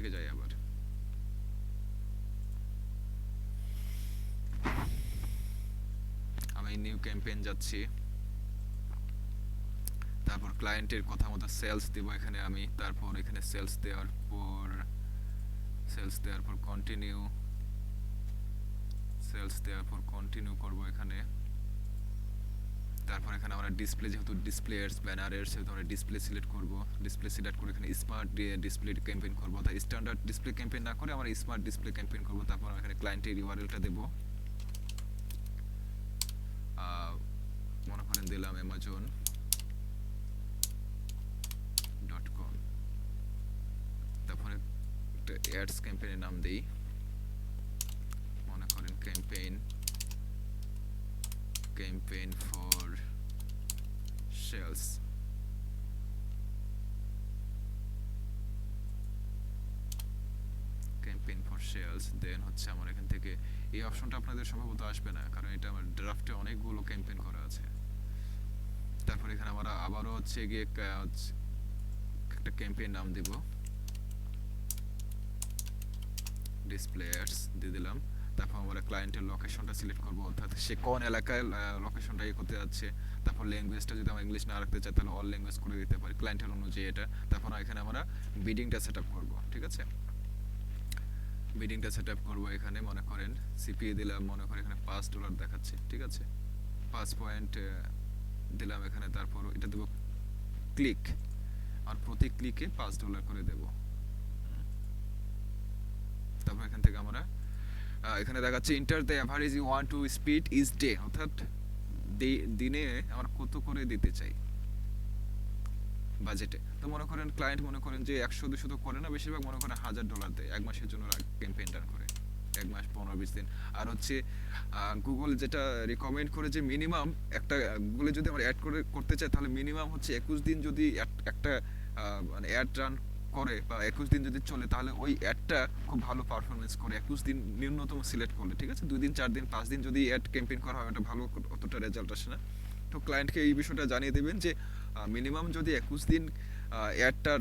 থেকে যাই আবার। আমি নিউ ক্যাম্পেইন যাচ্ছি, তারপর ক্লায়েন্টের কথা মতো সেলস দেব এখানে আমি, তারপর এখানে সেলস দেওয়ার পর কন্টিনিউ করব এখানে। তারপর এখানে আমরা ডিসপ্লে, যেহেতু ডিসপ্লে এর ব্যানারের, সেহেতু আমরা ডিসপ্লে সিলেক্ট করব। ডিসপ্লে সিলেক্ট করে এখানে স্মার্ট ডিসপ্লে ক্যাম্পেইন করব, অর্থাৎ স্ট্যান্ডার্ড ডিসপ্লে ক্যাম্পেইন না করে আমরা স্মার্ট ডিসপ্লে ক্যাম্পেইন করব। তারপর এখানে ক্লায়েন্টের ইউআরএলটা দেব, মনে করেন দিলাম amazon.com। তারপরে একটা অ্যাডস ক্যাম্পেইনের নাম দেই, মনে করেন campaign for sales. Campaign for sales, then হচ্ছে আমার এখান থেকে এই অপশনটা আপনাদের সম্ভবত আসবে না, কারণ এটা আমার ড্রাফটে অনেকগুলো ক্যাম্পেইন করা আছে। তারপর এখানে আমরা আবারও হচ্ছে গিয়ে একটা ক্যাম্পেইন নাম দিব, ডিসপ্লে অ্যাডস দিয়ে দিলাম। তারপর আমরা ক্লায়েন্টের লোকেশনটা সিলেক্ট করব, অর্থাৎ সে কোন এলাকায় লোকেশনটা করতে যাচ্ছে। তারপর ল্যাঙ্গুয়েজটা যদি আমরা ইংলিশ না রাখতে চাই তাহলে অল ল্যাঙ্গুয়েজ করে দিতে পারি ক্লায়েন্টের অনুযায়ী এটা। তারপর এখানে আমরা বিডিংটা সেট আপ করবো, ঠিক আছে। বিডিংটা সেট আপ করবো এখানে, মনে করেন সিপিএ দিলাম, মনে করেন এখানে $5 দেখাচ্ছে, ঠিক আছে। 5 পয়েন্ট দিলাম এখানে। তারপর এটা দেবো ক্লিক, আর প্রতি ক্লিকে $5 করে দেব। তারপর এখান থেকে আমরা এখানে দেখাচ্ছে enter the average you want to speed is day, অর্থাৎ দিনে আমরা কত করে দিতে চাই বাজেটে। তো মনে করেন ক্লায়েন্ট মনে করেন যে 100-200 তো করে না, বেশিরভাগ মনে করেন $1000 দেয় 1 মাসের জন্য ক্যাম্পেইন রান করে, 1 মাস 15-20 দিন। আর হচ্ছে গুগল যেটা রিকমেন্ড করে যে মিনিমাম একটা, গুগলে যদি আমরা অ্যাড করতে চাই তাহলে মিনিমাম হচ্ছে 21 দিন যদি একটা মানে অ্যাড রান করে বা 21 দিন যদি চলে, তাহলে ওই অ্যাডটা খুব ভালো পারফরমেন্স করে 21 দিন ন্যূনতম সিলেক্ট করলে, ঠিক আছে। 2 দিন 4 দিন 5 দিন যদি অ্যাড ক্যাম্পেইন করা হয় ওটা ভালো অতটা রেজাল্ট আসে না। তো ক্লায়েন্টকে এই বিষয়টা জানিয়ে দেবেন যে মিনিমাম যদি 21 দিন অ্যাডটা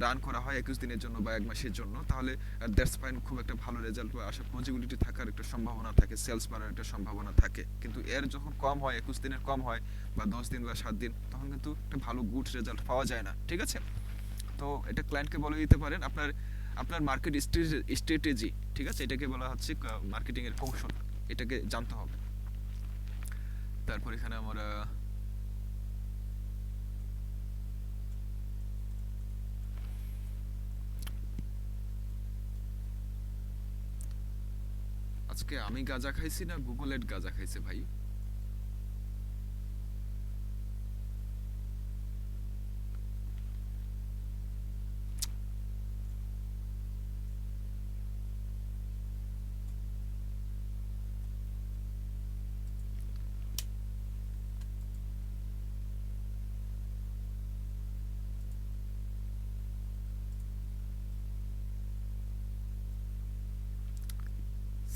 রান করা হয় 21 দিনের জন্য বা 1 মাসের জন্য, তাহলে দ্যাটস ফাইন, খুব একটা ভালো রেজাল্ট বা আসার পসিবিলিটি থাকার একটা সম্ভাবনা থাকে, সেলস বাড়ার একটা সম্ভাবনা থাকে। কিন্তু এর যখন কম হয়, 21 দিনের কম হয় বা 10 দিন বা 7 দিন, তখন কিন্তু একটা ভালো গুড রেজাল্ট পাওয়া যায় না, ঠিক আছে। তো এটা ক্লায়েন্টকে বলে দিতে পারেন আপনার আপনার মার্কেট স্ট্র্যাটেজি, ঠিক আছে, এটাকে বলা হচ্ছে মার্কেটিং এর কৌশল, এটাকে জানতে হবে। তারপর এখানে আমরা আজকে আমি গাঁজা খাইছি না গুগল এড গাঁজা খাইছে ভাই?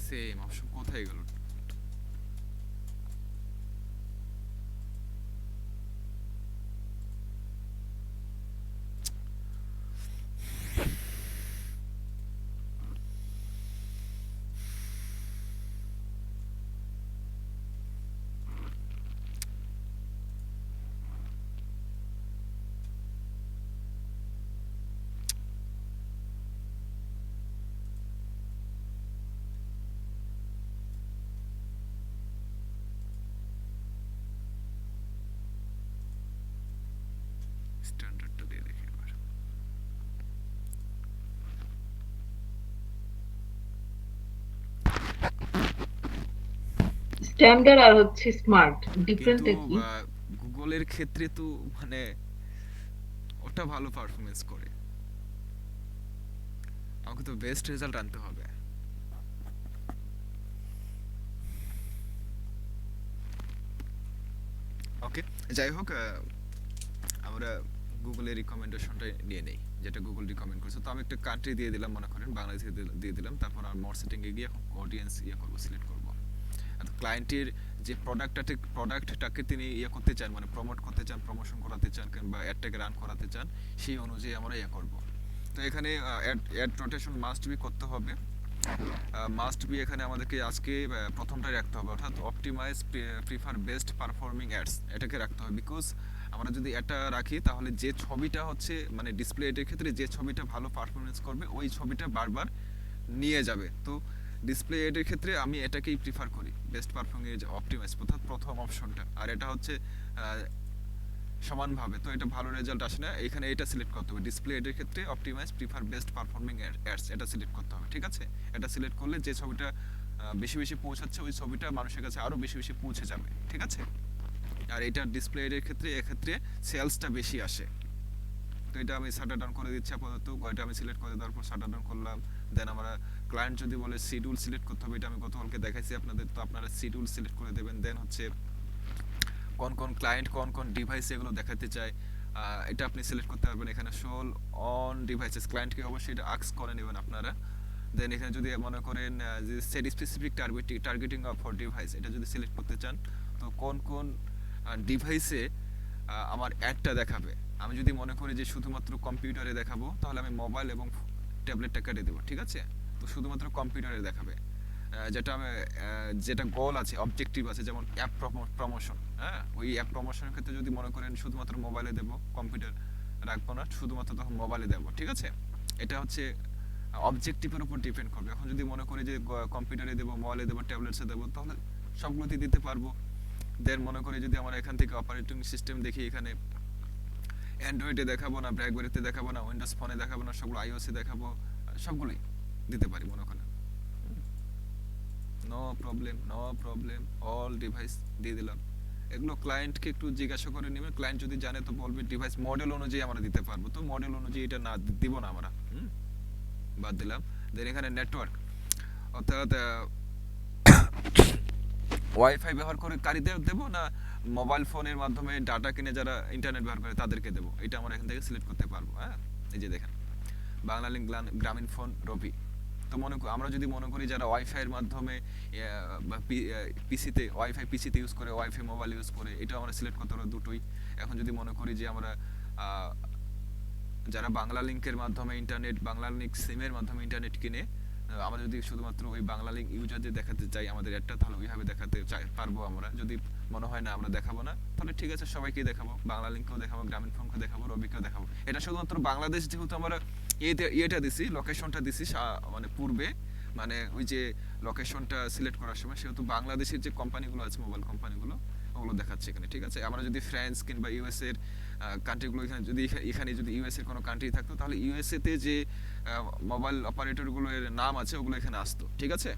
সেম অপশন কোথায় গেল? স্ট্যান্ডার্ডটা দিয়ে দেখি এবার। স্ট্যান্ডার্ড আর হচ্ছে স্মার্ট কিন্তু ডিফারেন্টটা কি? গুগলের ক্ষেত্রে তো মানে ওটা ভালো পারফরমেন্স করে, আমাকে তো বেস্ট রেজাল্ট আনতে হবে। ওকে, যাই হোক, আমরা গুগলের রিকমেন্ডেশনটা নিয়ে নেই, যেটা গুগল রিকমেন্ড করছে। তো আমি একটা কান্ট্রি দিয়ে দিলাম, মনে করেন বাংলাদেশ দিয়ে দিলাম। তারপর আর মোর সেটিংয়ে গিয়ে এখন অডিয়েন্স করবো, সিলেক্ট করবো। ক্লায়েন্টের যে প্রোডাক্টটাকে তিনি করতে চান, মানে প্রমোট করতে চান, প্রমোশন করাতে চান কিংবা অ্যাডটাকে রান করাতে চান, সেই অনুযায়ী আমরা করব। তো এখানে অ্যাড রোটেশন মাস্ট বি করতে হবে। মাস্ট বি এখানে আমাদেরকে আজকে প্রথমটাই রাখতে হবে, অর্থাৎ optimise prefer best performing ads, এটাকে রাখতে হবে। বিকজ আমরা যদি এটা রাখি তাহলে যে ছবিটা হচ্ছে মানে ডিসপ্লে এর ক্ষেত্রে যে ছবিটা ভালো পারফরমেন্স করবে ওই ছবিটা বারবার নিয়ে যাবে। তো ডিসপ্লে এডের ক্ষেত্রে আমি এটাকেই প্রিফার করি, বেস্ট পারফর্মিং অপটিমাইজ, অর্থাৎ প্রথম অপশনটা। আর এটা হচ্ছে সমানভাবে, তো এটা ভালো রেজাল্ট আসে না, এখানে এটা সিলেক্ট করতে হবে। ডিসপ্লে এডের ক্ষেত্রে optimise prefer best performing ads, এটা সিলেক্ট করতে হবে, ঠিক আছে। এটা সিলেক্ট করলে যে ছবিটা বেশি বেশি পৌঁছাচ্ছে ওই ছবিটা মানুষের কাছে আরও বেশি বেশি পৌঁছে যাবে, ঠিক আছে। আর এটা ডিসপ্লে এডের ক্ষেত্রে এক্ষেত্রে সেলসটা বেশি আসে। তো এটা আমি শাটার ডাউন করে দিচ্ছি আপাতত, এটা আমি সিলেক্ট করে দেওয়ার পর শাটার ডাউন করলাম। দেন আমরা ক্লায়েন্ট যদি বলে শিডিউল সিলেক্ট করতে হবে, এটা আমি গতকালকে দেখাইছি আপনাদের, তো আপনারা শিডিউল সিলেক্ট করে দেবেন। দেন হচ্ছে কোন কোন ক্লায়েন্ট কোন কোন ডিভাইস এগুলো দেখাতে চায় এটা আপনি সিলেক্ট করতে পারবেন। এখানে শোল অন ডিভাইসেস, ক্লায়েন্টকে অবশ্যই এটা আস্ক করে নেবেন আপনারা। দেন এখানে যদি মনে করেন যে set specific targeting of for device, এটা যদি সিলেক্ট করতে চান তো কোন কোন ডিভাইসে আমার অ্যাডটা দেখাবে। আমি যদি মনে করি যে শুধুমাত্র কম্পিউটারে দেখাবো তাহলে আমি মোবাইল এবং ট্যাবলেটটা কেটে দেবো, ঠিক আছে। তো শুধুমাত্র কম্পিউটারে দেখাবে। যেটা গোল আছে, অবজেক্টিভ আছে, যেমন অ্যাপ প্রমোশন, হ্যাঁ, ওই অ্যাপ প্রমোশনের ক্ষেত্রে যদি মনে করেন শুধুমাত্র মোবাইলে দেবো, কম্পিউটার রাখবো না, শুধুমাত্র তখন মোবাইলে দেবো, ঠিক আছে। এটা হচ্ছে অবজেক্টিভের উপর ডিপেন্ড করবে। এখন যদি মনে করি যে কম্পিউটারে দেবো, মোবাইলে দেবো, ট্যাবলেটসে দেবো, তাহলে সবগুলোতে দিতে পারবো। দেন মনে করি যদি আমরা এখান থেকে অপারেটিং সিস্টেম দেখি, এখানে অ্যান্ড্রয়েডে দেখাবো না, ব্ল্যাকবেরিতে দেখাবো না, উইন্ডোজ ফোনে দেখাবো না, সবগুলো আইওএসে দেখাবো, সবগুলোই দিতে পারি মনে করেন। No problem, no problem, all device দিয়ে দিলাম। এগুলো ক্লায়েন্টকে একটু জিজ্ঞাসা করে নেবেন, ক্লায়েন্ট যদি জানে তো বলবে। ডিভাইস মডেল অনুযায়ী আমরা দিতে পারবো, তো মডেল অনুযায়ী এটা না দিব না আমরা, বাদ দিলাম। দেন এখানে নেটওয়ার্ক, অর্থাৎ ওয়াইফাই ব্যবহার করে কারীদের দেবো না মোবাইল ফোনের মাধ্যমে ডাটা কিনে যারা ইন্টারনেট ব্যবহার করে তাদেরকে দেবো, এটা আমরা এখান থেকে সিলেক্ট করতে পারবো। হ্যাঁ, এই যে দেখেন বাংলালিংক, গ্রামীণ ফোন, রবি। তো আমরা যদি মনে করি যারা ওয়াইফাইয়ের মাধ্যমে পিসিতে ওয়াইফাই পিসিতে ইউজ করে, ওয়াইফাই মোবাইল ইউজ করে, এটা আমরা সিলেক্ট করতে পারবো দুটোই। এখন যদি মনে করি যে আমরা যারা বাংলা লিঙ্কের মাধ্যমে ইন্টারনেট, বাংলা লিঙ্ক সিমের মাধ্যমে ইন্টারনেট কিনে, আমরা যদি শুধুমাত্র ওই বাংলা লিঙ্ক ইউজারদের দেখাতে চাই আমাদের একটা, তাহলে ওইভাবে দেখাতে পারবো আমরা। যদি মনে হয় না আমরা দেখাবো না, তাহলে ঠিক আছে, সবাইকেই দেখাবো, বাংলা লিঙ্কও দেখাবো, গ্রামীণ ফোনকেও দেখাবো, রবিকেও দেখাবো। এটা শুধুমাত্র বাংলাদেশ, যেহেতু আমরা ইয়েটা দিছি, লোকেশনটা দিছি মানে পূর্বে, মানে ওই যে লোকেশনটা সিলেক্ট করার সময়, সেহেতু বাংলাদেশের যে কোম্পানিগুলো আছে, মোবাইল কোম্পানিগুলো, ওগুলো দেখাচ্ছে এখানে, ঠিক আছে। আমরা যদি ফ্রান্স কিংবা ইউএস এর কান্ট্রিগুলো এখানে যদি ইউএস এর কোনো কান্ট্রি থাকতো তাহলে ইউএসএ তে যে মোবাইল অপারেটরগুলোর নাম আছে ওগুলো এখানে আসতো, ঠিক আছে।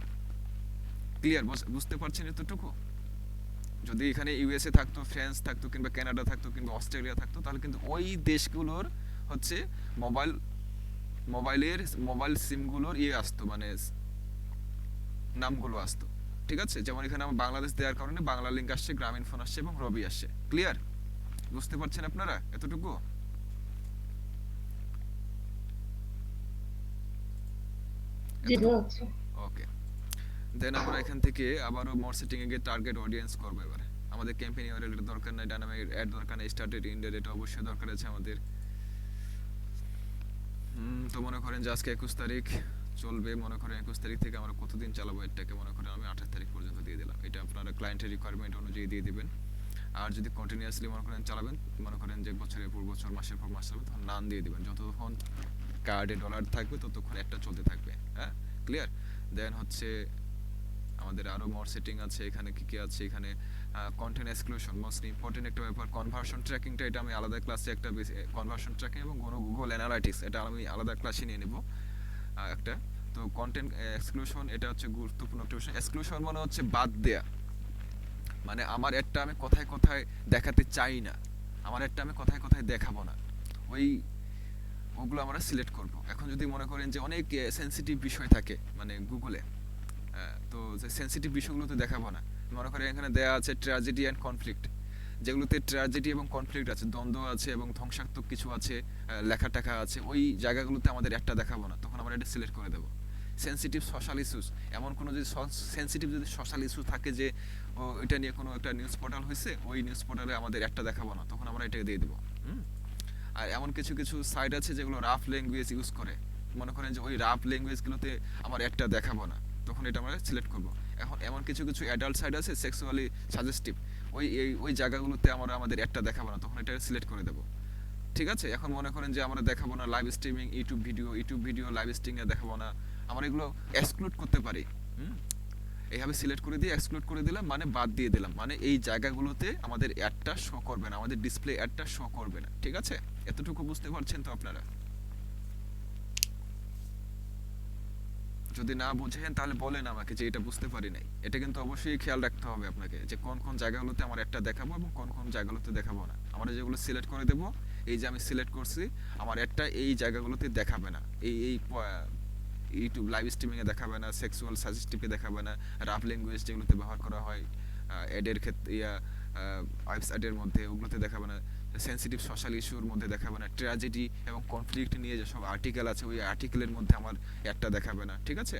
ক্লিয়ার, বুঝতে পারছেন এতটুকু? যদি এখানে ইউএসএ থাকতো, ফ্রান্স থাকতো, কিংবা কানাডা থাকতো, কিংবা অস্ট্রেলিয়া থাকতো, তাহলে কিন্তু ওই দেশগুলোর হচ্ছে মোবাইল সিমগুলোর আসতো, মানে নামগুলো আসতো, ঠিক আছে। যেমন এখানে আমার বাংলাদেশ দেওয়ার কারণে বাংলা লিঙ্ক আসছে, গ্রামীণ ফোন আসছে এবং রবি আসছে। ক্লিয়ার, বুঝতে পারছেন আপনারা এতটুকু? ওকে। দেন আমরা এখান থেকে আবারও মোর সেটিং এ গিয়ে টার্গেট অডিয়েন্স করব। এবারে আমাদের ক্যাম্পেইন ইউআরএল এর দরকার নাই, ডায়নামিক অ্যাড দরকার নাই, স্টার্টেড ইন্ডেড এটা অবশ্যই দরকার আছে আমাদের। তো মনে করেন যে আজকে 21 তারিখ চলবে, মনে করেন 21 তারিখ থেকে আমরা কতদিন চালাবো এটাকে, মনে করেন আমি 28 তারিখ পর্যন্ত দিয়ে দিলাম। এটা আপনারা ক্লায়েন্টের রিকোয়ারমেন্ট অনুযায়ী দিয়ে দিবেন। আর যদি কন্টিনিউয়াসলি মনে করেন চালাবেন, মনে করেন যে বছরের পর বছর, মাসের পর মাস চালাবেন, তখন নান দিয়ে দিবেন। যতক্ষণ কার্ডে ডলার থাকবে ততক্ষণ একটা চলতে থাকবে। হ্যাঁ, ক্লিয়ার। দেন হচ্ছে আমাদের আরো মোর সেটিং আছে। এখানে কি কি আছে, এখানে কন্টেন্ট এক্সক্লুশন, মোস্ট ইম্পর্টেন্ট একটা ব্যাপার। কনভার্সন ট্র্যাকিংটা, এটা আমি আলাদা ক্লাসে একটা কনভার্সন ট্র্যাকিং এবং গুগল অ্যানালাইটিক্স, এটা আমি আলাদা ক্লাসে নিয়ে নেব একটা। তো কন্টেন্ট এক্সক্লুশন এটা হচ্ছে গুরুত্বপূর্ণ একটা বিষয়। এক্সক্লুশন মানে হচ্ছে বাদ দেয়া, মানে আমার একটা আমি কোথায় কোথায় দেখাতে চাই না, আমার একটা আমি কোথায় কোথায় দেখাবো না, ওগুলো আমরা সিলেক্ট করব। এখন যদি মনে করেন যে অনেক সেনসিটিভ বিষয় থাকে মানে গুগলে, তো যে সেনসিটিভ বিষয়গুলো তো দেখাবো না। মনে করেন এখানে দেয়া আছে ট্র্যাজেডি অ্যান্ড কনফ্লিক্ট, যেগুলোতে ট্র্যাজেডি এবং কনফ্লিক্ট আছে, দ্বন্দ্ব আছে এবং ধ্বংসাত্মক কিছু আছে, লেখা টাকা আছে, ওই জায়গাগুলোতে আমাদের একটা দেখাবো না, তখন আমরা এটা সিলেক্ট করে দেবো। সেনসিটিভ সোশ্যাল ইস্যুস, এমন কোনো যদি সেনসিটিভ যদি সোশ্যাল ইস্যু থাকে যে এটা নিয়ে কোনো একটা নিউজ পোর্টাল হয়েছে, ওই নিউজ পোর্টালে আমাদের একটা দেখাবো না, তখন আমরা এটাকে দিয়ে দেবো। আর এমন কিছু কিছু সাইট আছে যেগুলো রাফ ল্যাঙ্গুয়েজ ইউজ করে, মনে করেন যে ওই রাফ ল্যাঙ্গুয়েজগুলোতে আমার অ্যাডটা দেখাবো না, তখন এটা আমরা সিলেক্ট করব। এখন এমন কিছু কিছু অ্যাডাল্ট সাইট আছে সেক্সুয়ালি সাজেস্টিভ, ওই জায়গাগুলোতে আমরা আমাদের অ্যাডটা দেখাবো না, তখন এটা সিলেক্ট করে দেবো। ঠিক আছে, এখন মনে করেন যে আমরা দেখাবো না live streaming YouTube video live স্ট্রিমিংয়ে দেখাবো না, আমরা এগুলো এক্সক্লুড করতে পারি। হুম, এইভাবে সিলেক্ট করে দিয়ে এক্সক্লুড করে দিলাম, মানে বাদ দিয়ে দিলাম, মানে এই জায়গাগুলোতে আমাদের অ্যাডটা শো করবে না, আমাদের ডিসপ্লে অ্যাডটা শো করবে না। ঠিক আছে, এতটুকু বুঝতে পারছেন তো আপনারা? যদি না বুঝেন তাহলে বলেন আমাকে যে এটা বুঝতে পারি নাই। এটা কিন্তু অবশ্যই খেয়াল রাখতে হবে আপনাকে যে কোন কোন জায়গাগুলোতে আমার একটা দেখাবো এবং কোন কোন জায়গাগুলোতে দেখাবো না। আমরা যেগুলো সিলেক্ট করে দেবো, এই যে আমি সিলেক্ট করছি, আমার একটা এই জায়গাগুলোতে দেখাবে না, এই ইউটিউব লাইভ স্ট্রিমিংয়ে দেখাবে না, সেক্সুয়াল সাজেস্টিভে দেখাবে না, রাফ ল্যাঙ্গুয়েজ যেগুলোতে ব্যবহার করা হয় অ্যাডের ক্ষেত্রে, ওয়েবসাইটের মধ্যে, ওগুলোতে দেখাবে না, সেন্সিটিভ সোশ্যাল ইস্যুর মধ্যে দেখাবে না, ট্র্যাজেডি এবং কনফ্লিক্ট নিয়ে যেসব আর্টিকেল আছে ওই আর্টিকেলের মধ্যে আমার একটা দেখাবে না। ঠিক আছে,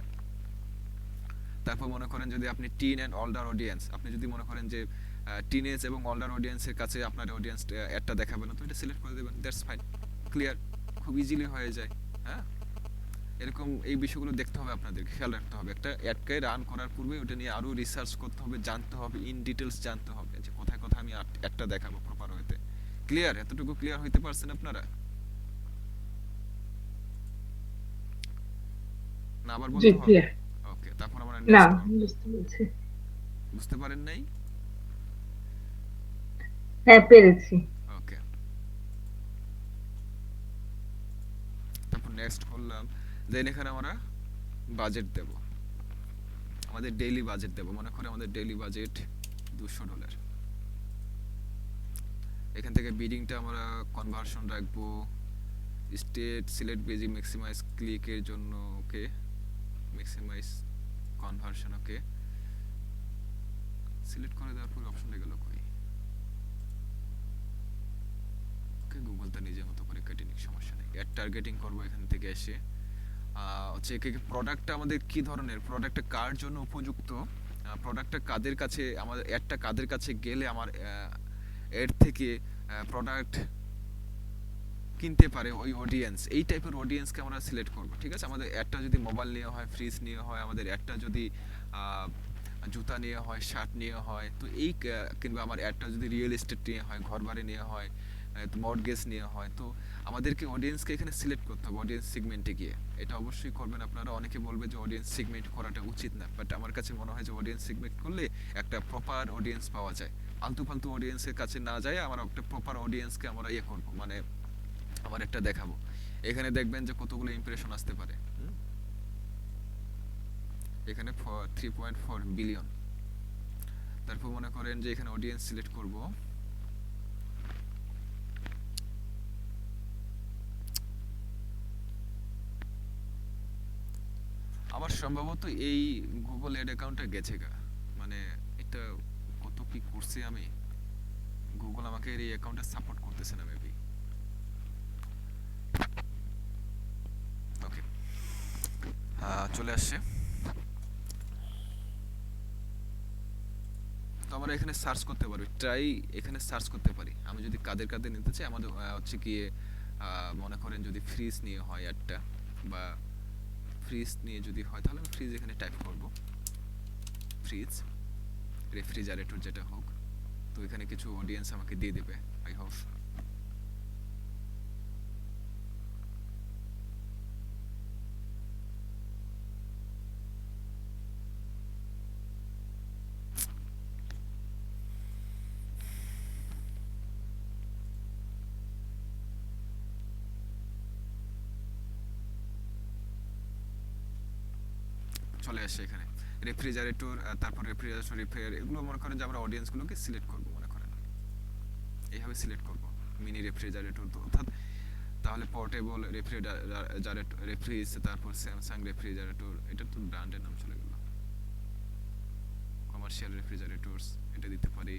তারপর মনে করেন যদি আপনি টিন অ্যান্ড অল্ডার অডিয়েন্স, আপনি যদি মনে করেন যে টিনেজ এবং অল্ডার অডিয়েন্সের কাছে আপনার অডিয়েন্স একটা দেখাবে না, তো এটা সিলেক্ট করে দেবেন, দ্যাটস ফাইন, ক্লিয়ার, খুব ইজিলি হয়ে যায়। হ্যাঁ, এরকম এই বিষয়গুলো দেখতে হবে, আপনাদের খেয়াল রাখতে হবে। একটা অ্যাডকে রান করার পূর্বে ওটা নিয়ে আরও রিসার্চ করতে হবে, জানতে হবে, ইন ডিটেলস জানতে হবে যে কোথায় কোথায় আমি একটা দেখাবো প্রপার হইতে। ক্লিয়ার, এতটুকু ক্লিয়ার হইতে পারছেন আপনারা? না আবার জি, বলতে হবে? ক্লিয়ার। ওকে, তারপর আমরা না, নেক্সট করব। বুঝতে পেরেছি। বুঝতে পারেন নাই? হ্যাঁ, পেরেছি। ওকে, তারপর নেক্সট করলাম, দেন এখানে আমরা বাজেট দেব, আমাদের ডেইলি বাজেট দেব। মনে করে আমাদের ডেইলি বাজেট $200। এখান থেকে বিডিংটা আমরা কনভার্সন রাখবো, স্টেট সিলেক্ট বেজি ম্যাক্সিমাইজ ক্লিকের জন্য, ওকে, ম্যাক্সিমাইজ কনভার্সন, ওকে, সিলেক্ট করে দেওয়ার পর অপশনটা গেল কই? ওকে, গুগল তা নিজের মতো করে কেটে নিক, সমস্যা নেই। অ্যাড টার্গেটিং করবো এখান থেকে এসে, হচ্ছে প্রোডাক্টটা আমাদের কি ধরনের, প্রোডাক্টটা কার জন্য উপযুক্ত, প্রোডাক্টটা কাদের কাছে, আমাদের অ্যাডটা কাদের কাছে গেলে আমার এর থেকে প্রোডাক্ট কিনতে পারে ওই অডিয়েন্স, এই টাইপের অডিয়েন্সকে আমরা সিলেক্ট করব। ঠিক আছে, আমাদের অ্যাডটা যদি মোবাইল নিয়ে হয়, ফ্রিজ নিয়ে হয়, আমাদের অ্যাডটা যদি জুতা নিয়ে হয়, শার্ট নিয়ে হয়, তো এই কিংবা আমার অ্যাডটা যদি রিয়েল এস্টেট নিয়ে হয়, ঘর বাড়ি নিয়ে হয়, তো মর্টগেজ নিয়ে হয়, তো আমাদেরকে অডিয়েন্সকে এখানে সিলেক্ট করতে হবে অডিয়েন্স সেগমেন্টে গিয়ে। এটা অবশ্যই করবেন আপনারা। অনেকে বলবে যে অডিয়েন্স সেগমেন্ট করাটা উচিত না, বাট আমার কাছে মনে হয় যে অডিয়েন্স সেগমেন্ট করলে একটা প্রপার অডিয়েন্স পাওয়া যায়, আলতু ফালতু অডিয়েন্সের কাছে না যায়, আমরা একটা প্রপার অডিয়েন্সকে আমরা ইয়ে করবো, মানে আমার একটা দেখাবো। এখানে দেখবেন যে কতগুলো ইমপ্রেশন আসতে পারে, এখানে 3.4 বিলিয়ন। তারপর মনে করেন যে এখানে অডিয়েন্স সিলেক্ট করব, আমার সম্ভবত এই গুগল অ্যাড অ্যাকাউন্টটা গেছে গা, মানে এটা কত কি করছি আমি, গুগল আমাকে এই অ্যাকাউন্টটা সাপোর্ট করতেছে না মেবি। ওকে, চলে আসছে। তো আমরা এখানে সার্চ করতে পারি, ট্রাই এখানে সার্চ করতে পারি, আমি যদি কাদের কাদের নিতে চাই। আমাদের হচ্ছে কি মনে করেন যদি ফ্রিজ নিয়ে হয় একটা, বা ফ্রিজ নিয়ে যদি হয় তাহলে আমি ফ্রিজ এখানে টাইপ করব, ফ্রিজ রেফ্রিজারেটর যেটা হোক, তো এখানে কিছু অডিয়েন্স আমাকে দিয়ে দেবে, আই হোপ। চলে আসে এখানে রেফ্রিজারেটর, তারপর রেফ্রিজারেটর রিপেয়ার, এগুলো মনে করেন যে আমরা অডিয়েন্সগুলোকে সিলেক্ট করব, মনে করেন এইভাবে সিলেক্ট করব, মিনি রেফ্রিজারেটর, তো অর্থাৎ তাহলে পোর্টেবল রেফ্রিজারেটর, রেফ্রিজ, তারপর স্যামসাং রেফ্রিজারেটর, এটা তো ব্র্যান্ডের নাম চলে গেল, কমার্শিয়াল রেফ্রিজারেটরস, এটা দিতে পারি,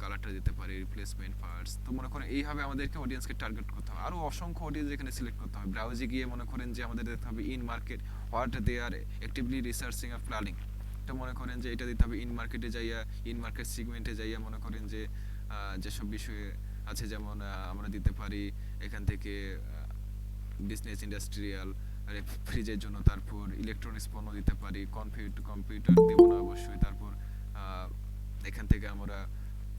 কালারটা দিতে পারি, রিপ্লেসমেন্ট পার্টস। তো মনে করেন এইভাবে আমাদেরকে অডিয়েন্সকে টার্গেট করতে হবে, আরও অসংখ্য অডিয়েন্স এখানে সিলেক্ট করতে হবে। ব্রাউজে গিয়ে মনে করেন যে আমাদের দেখতে হবে in market what they are actively researching or planning, এটা মনে করেন যে এটা দিতে হবে ইন মার্কেটে যাইয়া, ইন মার্কেট সিগমেন্টে যাইয়া মনে করেন যে যেসব বিষয়ে আছে, যেমন আমরা দিতে পারি এখান থেকে বিজনেস ইন্ডাস্ট্রিয়াল, ফ্রিজের জন্য, তারপর ইলেকট্রনিক্স পণ্য দিতে পারি, কম্পিউটার দেবো না অবশ্যই, তারপর এখান থেকে আমরা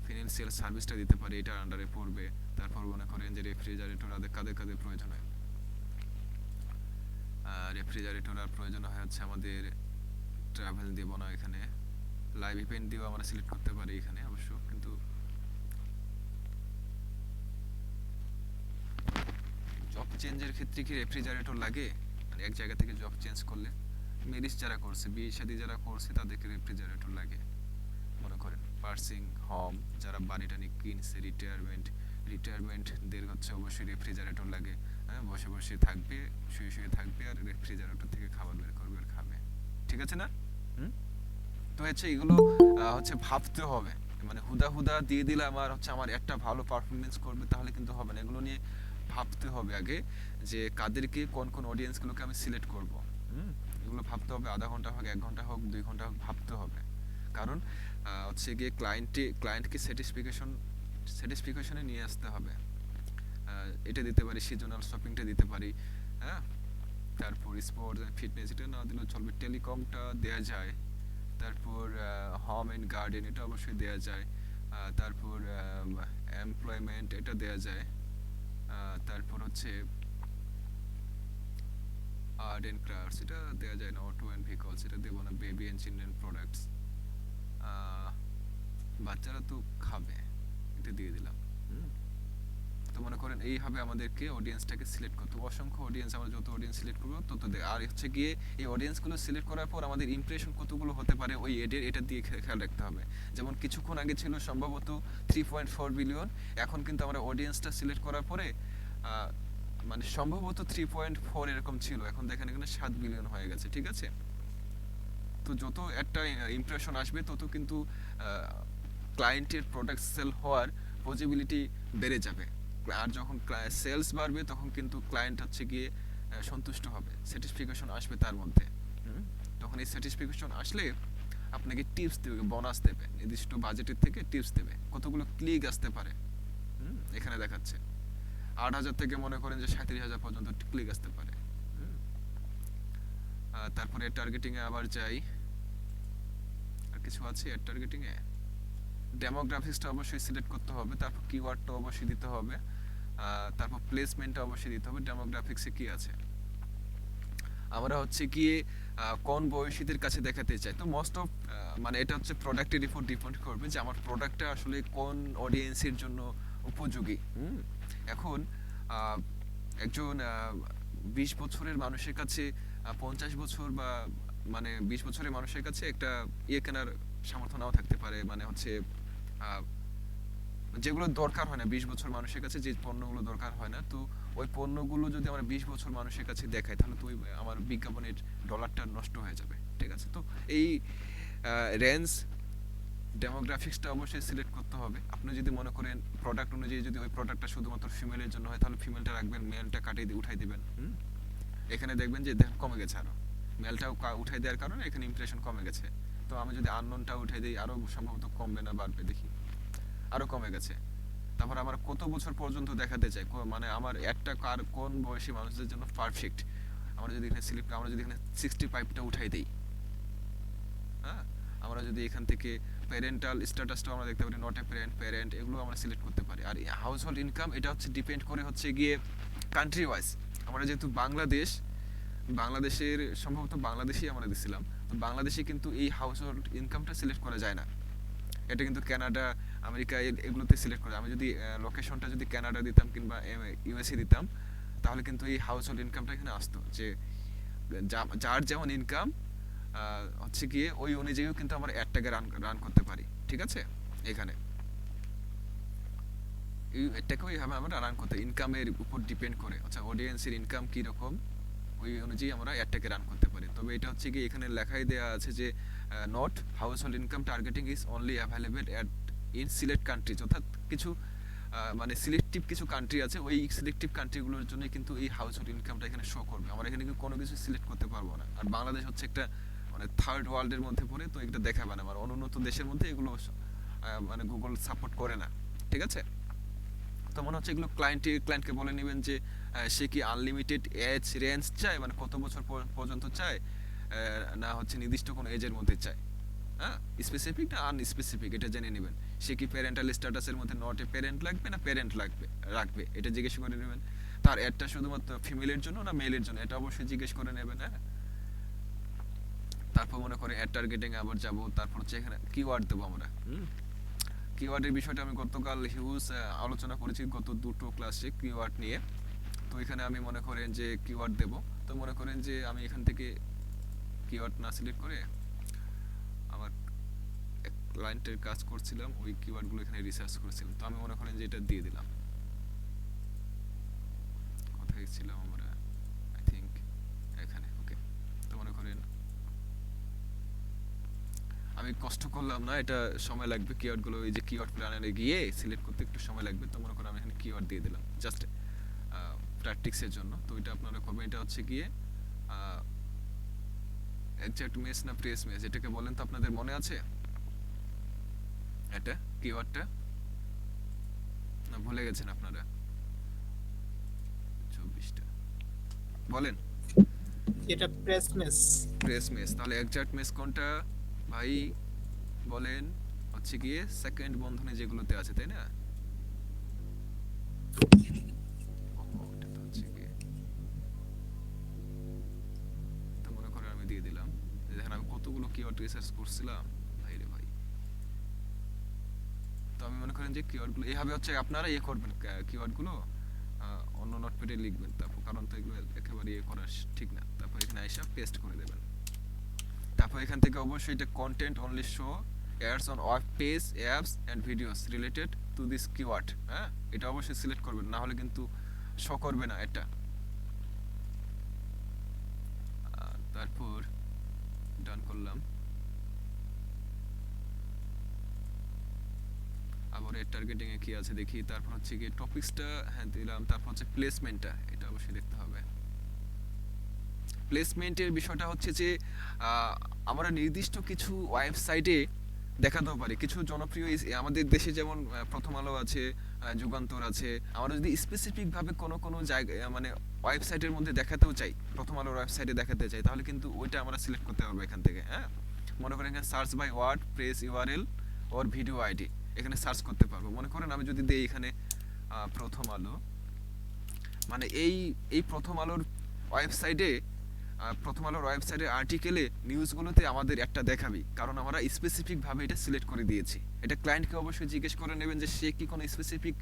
ফিনান্সিয়াল সার্ভিসটা দিতে পারি, এটার আন্ডারে পড়বে। তারপর মনে করেন যে রেফ্রিজারেটর কাদের কাদের প্রয়োজন হয়, রেফ্রিজারেটর আর প্রয়োজন হয় হচ্ছে আমাদের, ট্রাভেল দেবো না এখানে, লাইভ ইভেন্ট দিয়েও আমরা সিলেক্ট করতে পারি এখানে অবশ্য, কিন্তু জব চেঞ্জের ক্ষেত্রে কি রেফ্রিজারেটর লাগে? মানে এক জায়গা থেকে জব চেঞ্জ করলে ম্যারেজ যারা করছে, বিয়ে শাদী যারা করছে তাদেরকে রেফ্রিজারেটর লাগে। মনে করেন পার্সিং হোম, যারা বাড়িটা নিয়ে কিনছে, রিটায়ারমেন্টদের হচ্ছে অবশ্যই রেফ্রিজারেটর লাগে। হ্যাঁ, বসে বসে থাকবে, শুয়ে শুয়ে থাকবে, আর রেফ্রিজারেটর থেকে খাবার বের করবে আর খাবে। ঠিক আছে না? হুম? তো হচ্ছে এগুলো হচ্ছে ভাবতে হবে। মানে হুদা হুদা দিয়ে দিলে আমার একটা ভালো পারফরমেন্স করবে তাহলে কিন্তু হবে না। এগুলো নিয়ে ভাবতে হবে আগে, যে কাদেরকে কোন কোন অডিয়েন্সগুলোকে আমি সিলেক্ট করব। এগুলো ভাবতে হবে, আধা ঘন্টা হোক, 1 ঘন্টা হোক, 2 ঘন্টা হোক, ভাবতে হবে। কারণ হচ্ছে গিয়ে ক্লায়েন্টকে স্যাটিসফিকেশনে নিয়ে আসতে হবে। এটা দিতে পারি, সিজনাল শপিংটা দিতে পারি। হ্যাঁ, তারপর স্পোর্টস অ্যান্ড ফিটনেস এটা না দিলেও চলবে, টেলিকমটা দেওয়া যায়। তারপর হোম অ্যান্ড গার্ডেন এটা অবশ্যই দেওয়া যায়। তারপর এমপ্লয়মেন্ট এটা দেওয়া যায়। তারপর হচ্ছে আর্ট অ্যান্ড ক্রাফটস এটা দেওয়া যায় না, অটো অ্যান্ড ভেহিকলস এটা দেবো না, বেবি অ্যান্ড চিলড্রেন প্রোডাক্টস, বাচ্চারা তো খাবে, এটা দিয়ে দিলাম। তো মনে করেন এইভাবে আমাদেরকে অডিয়েন্সটাকে সিলেক্ট করতে হবে। অসংখ্য অডিয়েন্স, আমরা যত অডিয়েন্স সিলেক্ট করবো তত দেয়। আর হচ্ছে গিয়ে এই অডিয়েন্সগুলো সিলেক্ট করার পর আমাদের ইমপ্রেশন কতগুলো হতে পারে ওই এডের, এটা দিয়ে খেয়াল রাখতে হবে। যেমন কিছুক্ষণ আগে ছিল সম্ভবত 3.4 বিলিয়ন, এখন কিন্তু আমরা অডিয়েন্সটা সিলেক্ট করার পরে মানে সম্ভবত 3.4 এরকম ছিল, এখন দেখেন এখানে 7 বিলিয়ন হয়ে গেছে। ঠিক আছে? তো যত একটা ইমপ্রেশন আসবে তত কিন্তু ক্লায়েন্টের প্রোডাক্ট সেল হওয়ার পসিবিলিটি বেড়ে যাবে। আর যখন সেলস বাড়বে তখন কিন্তু ক্লায়েন্ট হচ্ছে গিয়ে সন্তুষ্ট হবে, স্যাটিসফিকেশন আসবে তার মধ্যে। তখন এই স্যাটিসফিকেশন আসলে আপনাকে টিপস দেবে, বোনাস দেবে, নির্দিষ্ট বাজেটের থেকে টিপস দেবে, কতগুলো ক্লিক আসতে পারে। এখানে দেখাচ্ছে 8,000 থেকে মনে করেন যে 37,000 পর্যন্ত ক্লিক আসতে পারে। তারপরে টার্গেটিংয়ে আবার যাই, আর কিছু আছে এর টার্গেটিংয়ে, ডেমোগ্রাফিক্সটা অবশ্যই সিলেক্ট করতে হবে, তারপর কিওয়ার্ডটা অবশ্যই দিতে হবে, তারপর প্লেসমেন্টটা অবশ্যই দিতে হবে। ডেমোগ্রাফিক্সে কি আছে, আমরা হচ্ছে গিয়ে কোন বয়সীদের কাছে দেখাতে চাই। তো মোস্ট অফ মানে এটা হচ্ছে প্রোডাক্টের উপর ডিপেন্ড করবে যে আমার প্রোডাক্টটা আসলে কোন অডিয়েন্সের জন্য উপযোগী। এখন একজন 20 বছরের মানুষের কাছে 50 বছর বা মানে 20 বছরের মানুষের কাছে একটা কেনার সামর্থ্য নাও থাকতে পারে। মানে হচ্ছে যেগুলো দরকার হয় না 20 বছর মানুষের কাছে, যে পণ্যগুলো দরকার হয় না, তো ওই পণ্যগুলো যদি আমরা 20 বছর মানুষের কাছে দেখাই তাহলে তো আমার বিজ্ঞাপনের ডলারটা নষ্ট হয়ে যাবে। ঠিক আছে? তো এই রেঞ্জ ডেমোগ্রাফিক্সটা অবশ্যই সিলেক্ট করতে হবে। আপনি যদি মনে করেন প্রোডাক্ট অনুযায়ী যদি ওই প্রোডাক্টটা শুধুমাত্র ফিমেলের জন্য হয় তাহলে ফিমেলটা রাখবেন, মেলটা কাটিয়ে দিয়ে উঠাই দিবেন। এখানে দেখবেন যে কমে গেছে, আরও মেলটাও উঠাই দেওয়ার কারণে এখানে ইমপ্রেশন কমে গেছে। তো আমি যদি আননোনটা উঠাই দিই আরও সম্ভবত কমবে না বাড়বে, দেখি আরও কমে গেছে। তারপর আমার কত বছর পর্যন্ত দেখাতে চাই, মানে আমার একটা কার কোন বয়সী মানুষদের জন্য পারফেক্ট, আমরা যদি এখানে সিলেক্ট, আমরা যদি এখানে 65টা উঠাই দিই, হ্যাঁ, আমরা যদি এখান থেকে প্যারেন্টাল স্ট্যাটাসটাও আমরা দেখতে পারি, নট এ প্যারেন্ট এগুলো আমরা সিলেক্ট করতে পারি। আর হাউস হোল্ড ইনকাম এটা হচ্ছে ডিপেন্ড করে হচ্ছে গিয়ে কান্ট্রি ওয়াইজ। আমরা যেহেতু বাংলাদেশের সম্ভবত বাংলাদেশেই আমরা দিছিলাম, তো বাংলাদেশে কিন্তু এই হাউস হোল্ড ইনকামটা সিলেক্ট করা যায় না। এটা কিন্তু কানাডা, আমেরিকা এগুলোতে সিলেক্ট করে। আমি যদি লোকেশনটা যদি কানাডা দিতাম কিংবা ইউএসএ দিতাম তাহলে কিন্তু এই হাউস হোল্ড ইনকামটা এখানে আসতো, যে যার যেমন ইনকাম হচ্ছে গিয়ে ওই অনুযায়ীও কিন্তু আমরা অ্যাডটাকে রান করতে পারি। ঠিক আছে? এখানে এটাকেও এইভাবে আমরা রান করতে, ইনকামের উপর ডিপেন্ড করে, আচ্ছা অডিয়েন্সের ইনকাম কীরকম ওই অনুযায়ী আমরা অ্যাডটাকে রান করতে পারি। তবে এটা হচ্ছে কি এখানে লেখাই দেওয়া আছে যে not house hold income targeting is only available at in select countries, অর্থাৎ কিছু মানে সিলেক্টিভ কিছু কান্ট্রি আছে, ওই সিলেক্টিভ কান্ট্রিগুলোর জন্য কিন্তু এই হাউস হোল্ড ইনকামটা এখানে শো করবে। আমরা এখানে কিন্তু কোনো কিছু সিলেক্ট করতে পারবো না। আর বাংলাদেশ হচ্ছে একটা মানে থার্ড ওয়ার্ল্ডের মধ্যে পড়ে, তো এটা দেখাবে না, মানে অনুন্নত দেশের মধ্যে এগুলো মানে গুগল সাপোর্ট করে না। ঠিক আছে? তো মনে হচ্ছে এগুলো ক্লায়েন্টকে বলে নেবেন যে সে কি আনলিমিটেড এজ রেঞ্জ চায়, মানে কত বছর পর্যন্ত চায়, না হচ্ছে নির্দিষ্ট কোনো এজের মধ্যে চায়। হ্যাঁ, স্পেসিফিক না আনস্পেসিফিক এটা জেনে নেবেন। সে কি প্যারেন্টাল স্ট্যাটাসের মধ্যে নট এ প্যারেন্ট লাগবে না প্যারেন্ট লাগবে রাখবে, এটা জিজ্ঞেস করে নেবেন। তার অ্যাডটা শুধুমাত্র ফিমেলের জন্য না মেলের জন্য, এটা অবশ্যই জিজ্ঞেস করে নেবেন। হ্যাঁ, তারপর মনে করে অ্যাড টার্গেটিং আবার যাব, তারপর হচ্ছে এখানে কিওয়ার্ড দেবো আমরা। কিওয়ার্ডের বিষয়টা আমি গতকাল হিউজ আলোচনা করেছি গত দুটো ক্লাসে কিওয়ার্ড নিয়ে। তো এখানে আমি মনে করেন যে কিওয়ার্ড দেব। তো মনে করেন যে আমি এখান থেকে কিওয়ার্ড না সিলেক্ট করে আমার ক্লায়েন্টের কাজ করছিলাম, ওই কিওয়ার্ডগুলো এখানে রিসার্চ করেছিলাম। তো আমি মনে করেন যে এটা দিয়ে দিলাম। কোথায় ছিলাম আমরা, আই থিঙ্ক এখানে। ওকে, তো মনে করেন আমি কষ্ট করলাম না, এটা সময় লাগবে কিওয়ার্ডগুলো, এই যে কিওয়ার্ড প্ল্যানারে গিয়ে সিলেক্ট করতে একটু সময় লাগবে। তো মনে করেন আমি এখানে কিওয়ার্ড দিয়ে দিলাম জাস্ট প্র্যাকটিসের জন্য। তো এটা আপনারা করবেন। এটা হচ্ছে গিয়ে এক্সাক্ট মেস না প্রেস মেস, এটাকে বলেন তো আপনাদের মনে আছে? এটা কিওয়ার্ডটা না ভুলে গেছেন আপনারা? 24টা বলেন। এটা প্রেসনেস। প্রেস মেস, তাহলে এক্সাক্ট মেস কোনটা ভাই বলেন? হচ্ছে গিয়ে সেকেন্ড বন্ধনে যেগুলোতে আছে, তাই না? এটা তো হচ্ছে গিয়ে, তো মনে করেন আমি দিয়ে দিলাম। দেখেন আমি কতগুলো কিওয়ার্ড রিসার্চ করছিলাম ভাই রে ভাই। তো আমি মনে করেন যে কিওয়ার্ডগুলো এইভাবে হচ্ছে আপনারা ইয়ে করবেন, কিওয়ার্ডগুলো অন্য নোটপ্যাডে লিখবেন। তারপর কারণ তো এগুলো একেবারে ইয়ে করা ঠিক না। তারপর এখানে আইসা পেস্ট করে দেবেন। তারপর এখান থেকে অবশ্যই এটা content only show ads on web page apps and videos related to this keyword. হ্যাঁ, এটা অবশ্যই সিলেক্ট করবেন, না হলে কিন্তু শো করবে না এটা। তারপর ডান করলাম। আবার এর টার্গেটিং এ কি আছে দেখি। তারপর হচ্ছে কি টপিকসটা হ্যাঁ দিলাম। তারপর হচ্ছে প্লেসমেন্টটা, এটা অবশ্যই দেখতে হবে। প্লেসমেন্টের বিষয়টা হচ্ছে যে আমরা নির্দিষ্ট কিছু ওয়েবসাইটে দেখাতেও পারি। কিছু জনপ্রিয় আমাদের দেশে যেমন প্রথম আলো আছে, যুগান্তর আছে। আমরা যদি স্পেসিফিকভাবে কোনো কোনো জায়গায় মানে ওয়েবসাইটের মধ্যে দেখাতেও চাই, প্রথম আলোর ওয়েবসাইটে দেখাতে চাই, তাহলে কিন্তু ওইটা আমরা সিলেক্ট করতে পারবো এখান থেকে। হ্যাঁ, মনে করেন এখানে search by word phrase URL or video ID, এখানে সার্চ করতে পারবো। মনে করেন আমি যদি দিই এখানে প্রথম আলো, মানে এই এই প্রথম আলোর ওয়েবসাইটে, প্রথম আলোর ওয়েবসাইটের আর্টিকেলে নিউজগুলোতে আমাদের একটা দেখাবি, কারণ আমরা স্পেসিফিকভাবে এটা সিলেক্ট করে দিয়েছি। এটা ক্লায়েন্টকে অবশ্যই জিজ্ঞেস করে নেবেন যে সে কি কোনো স্পেসিফিক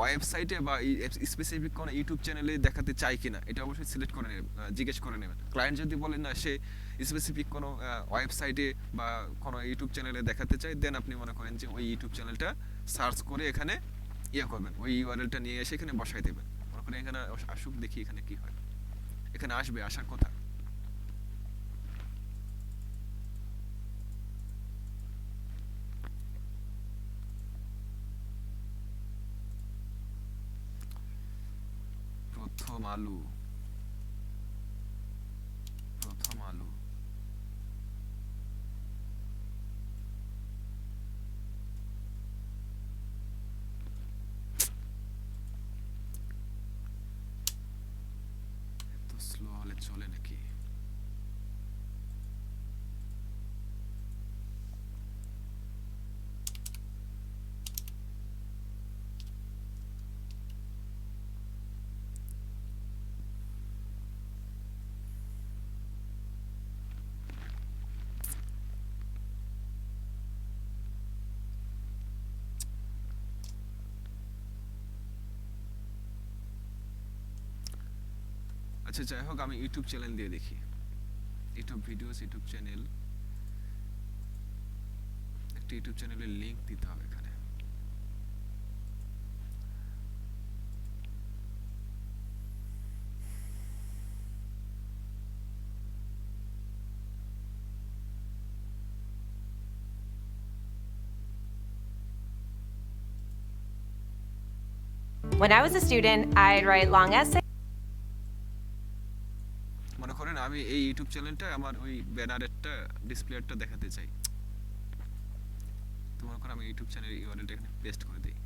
ওয়েবসাইটে বা স্পেসিফিক কোনো ইউটিউব চ্যানেলে দেখাতে চায় কিনা, এটা অবশ্যই সিলেক্ট করে নেবেন, জিজ্ঞেস করে নেবেন। ক্লায়েন্ট যদি বলে না সে স্পেসিফিক কোনো ওয়েবসাইটে বা কোনো ইউটিউব চ্যানেলে দেখাতে চায়, দেন আপনি মনে করেন যে ওই ইউটিউব চ্যানেলটা সার্চ করে এখানে ইয়ে করবেন, ওই ইউআরএলটা নিয়ে এসে এখানে বসাই দেবেন। মনে করেন এখানে আসুক, দেখি এখানে কি হয়। এখানে আসবে, আসার কথা। প্রথম আলো, প্রথম আলো। এত স্লো হলে চলে নাকি? আচ্ছা যাই হোক, আমি ইউটিউব চ্যানেল দিয়ে দেখি। ইউটিউব ভিডিওস, ইউটিউব চ্যানেল, একটা ইউটিউব চ্যানেলের লিংক দিতে হবে এখানে। When I was a student, I'd write long essays. মনে করেন আমি এই ইউটিউব চ্যানেলটা আমার ওই ব্যানারেরটা ডিসপ্লেটা দেখাতে চাই। তো মনে করেন আমি ইউটিউব চ্যানেলের ইউআরএলটা এখানে পেস্ট করে দিই।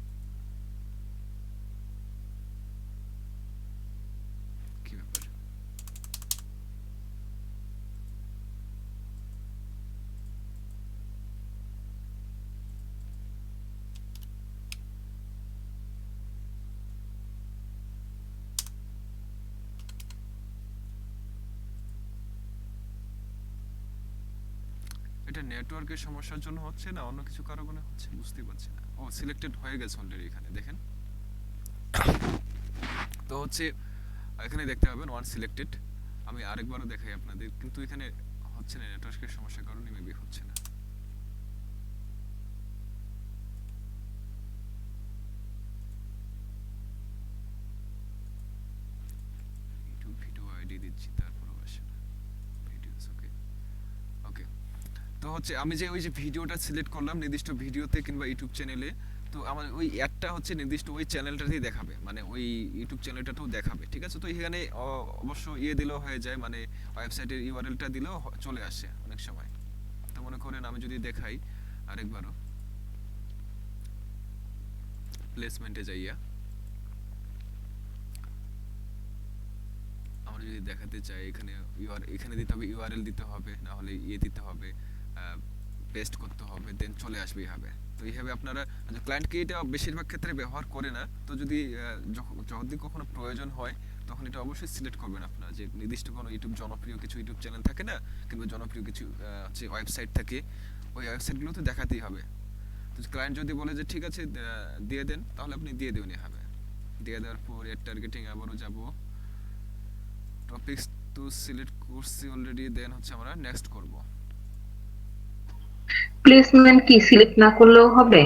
এটা নেটওয়ার্কের সমস্যার জন্য হচ্ছে না অন্য কিছু কারণে হচ্ছে বুঝতে পারছি না। ও সিলেক্টেড হয়ে গেছে অলরেডি, এখানে দেখেন। তো হচ্ছে এখানে দেখতে পাবেন ওয়ান সিলেক্টেড। আমি আরেকবারও দেখাই আপনাদের, কিন্তু এখানে হচ্ছে না, নেটওয়ার্কের সমস্যার কারণে মেবি হচ্ছে না। ইউটিউব ভিডিও আইডি দিচ্ছি, তারপরও আসে না ভিডিওস। ওকে ওকে, তো হচ্ছে আমি যে ওই যে ভিডিওটা সিলেক্ট করলাম নির্দিষ্ট ভিডিওতে কিংবা ইউটিউব চ্যানেলে, তো আমার ওই অ্যাডটা হচ্ছে নির্দিষ্ট ওই চ্যানেলটাতেই দেখাবে, মানে ওই ইউটিউব চ্যানেলটাতেও দেখাবে, ঠিক আছে। তো এখানে অবশ্য দিলেও হয়ে যায়, মানে ওয়েবসাইটের ইউআরএলটা দিলেও চলে আসে অনেক সময়। তো মনে করেন আমি যদি দেখাই আরেকবারও, প্লেসমেন্টে যাইয়া আমরা যদি দেখাতে চাই, এখানে এখানে দিতে হবে ইউআরএল দিতে হবে, না হলে দিতে হবে, পেস্ট করতে হবে, দেন চলে আসবে এইভাবে। তো এইভাবে আপনারা, ক্লায়েন্টকে এটা বেশিরভাগ ক্ষেত্রে ব্যবহার করে না, তো যদি যদি কখনো প্রয়োজন হয় তখন এটা অবশ্যই সিলেক্ট করবেন আপনারা, যে নির্দিষ্ট কোনো জনপ্রিয় কিছু ইউটিউব চ্যানেল থাকে না, কিংবা জনপ্রিয় কিছু হচ্ছে ওয়েবসাইট থাকে, ওই ওয়েবসাইটগুলোতে দেখাতেই হবে। তো ক্লায়েন্ট যদি বলে যে ঠিক আছে দিয়ে দেন, তাহলে আপনি দিয়ে দেবেন এভাবে। দিয়ে দেওয়ার পর এর টার্গেটিং আবারও যাব, টপিকস তো সিলেক্ট করছি অলরেডি, দেন হচ্ছে আমরা নেক্সট করব। প্লেসমেন্ট কি সিলেক্ট না করলেও হবে?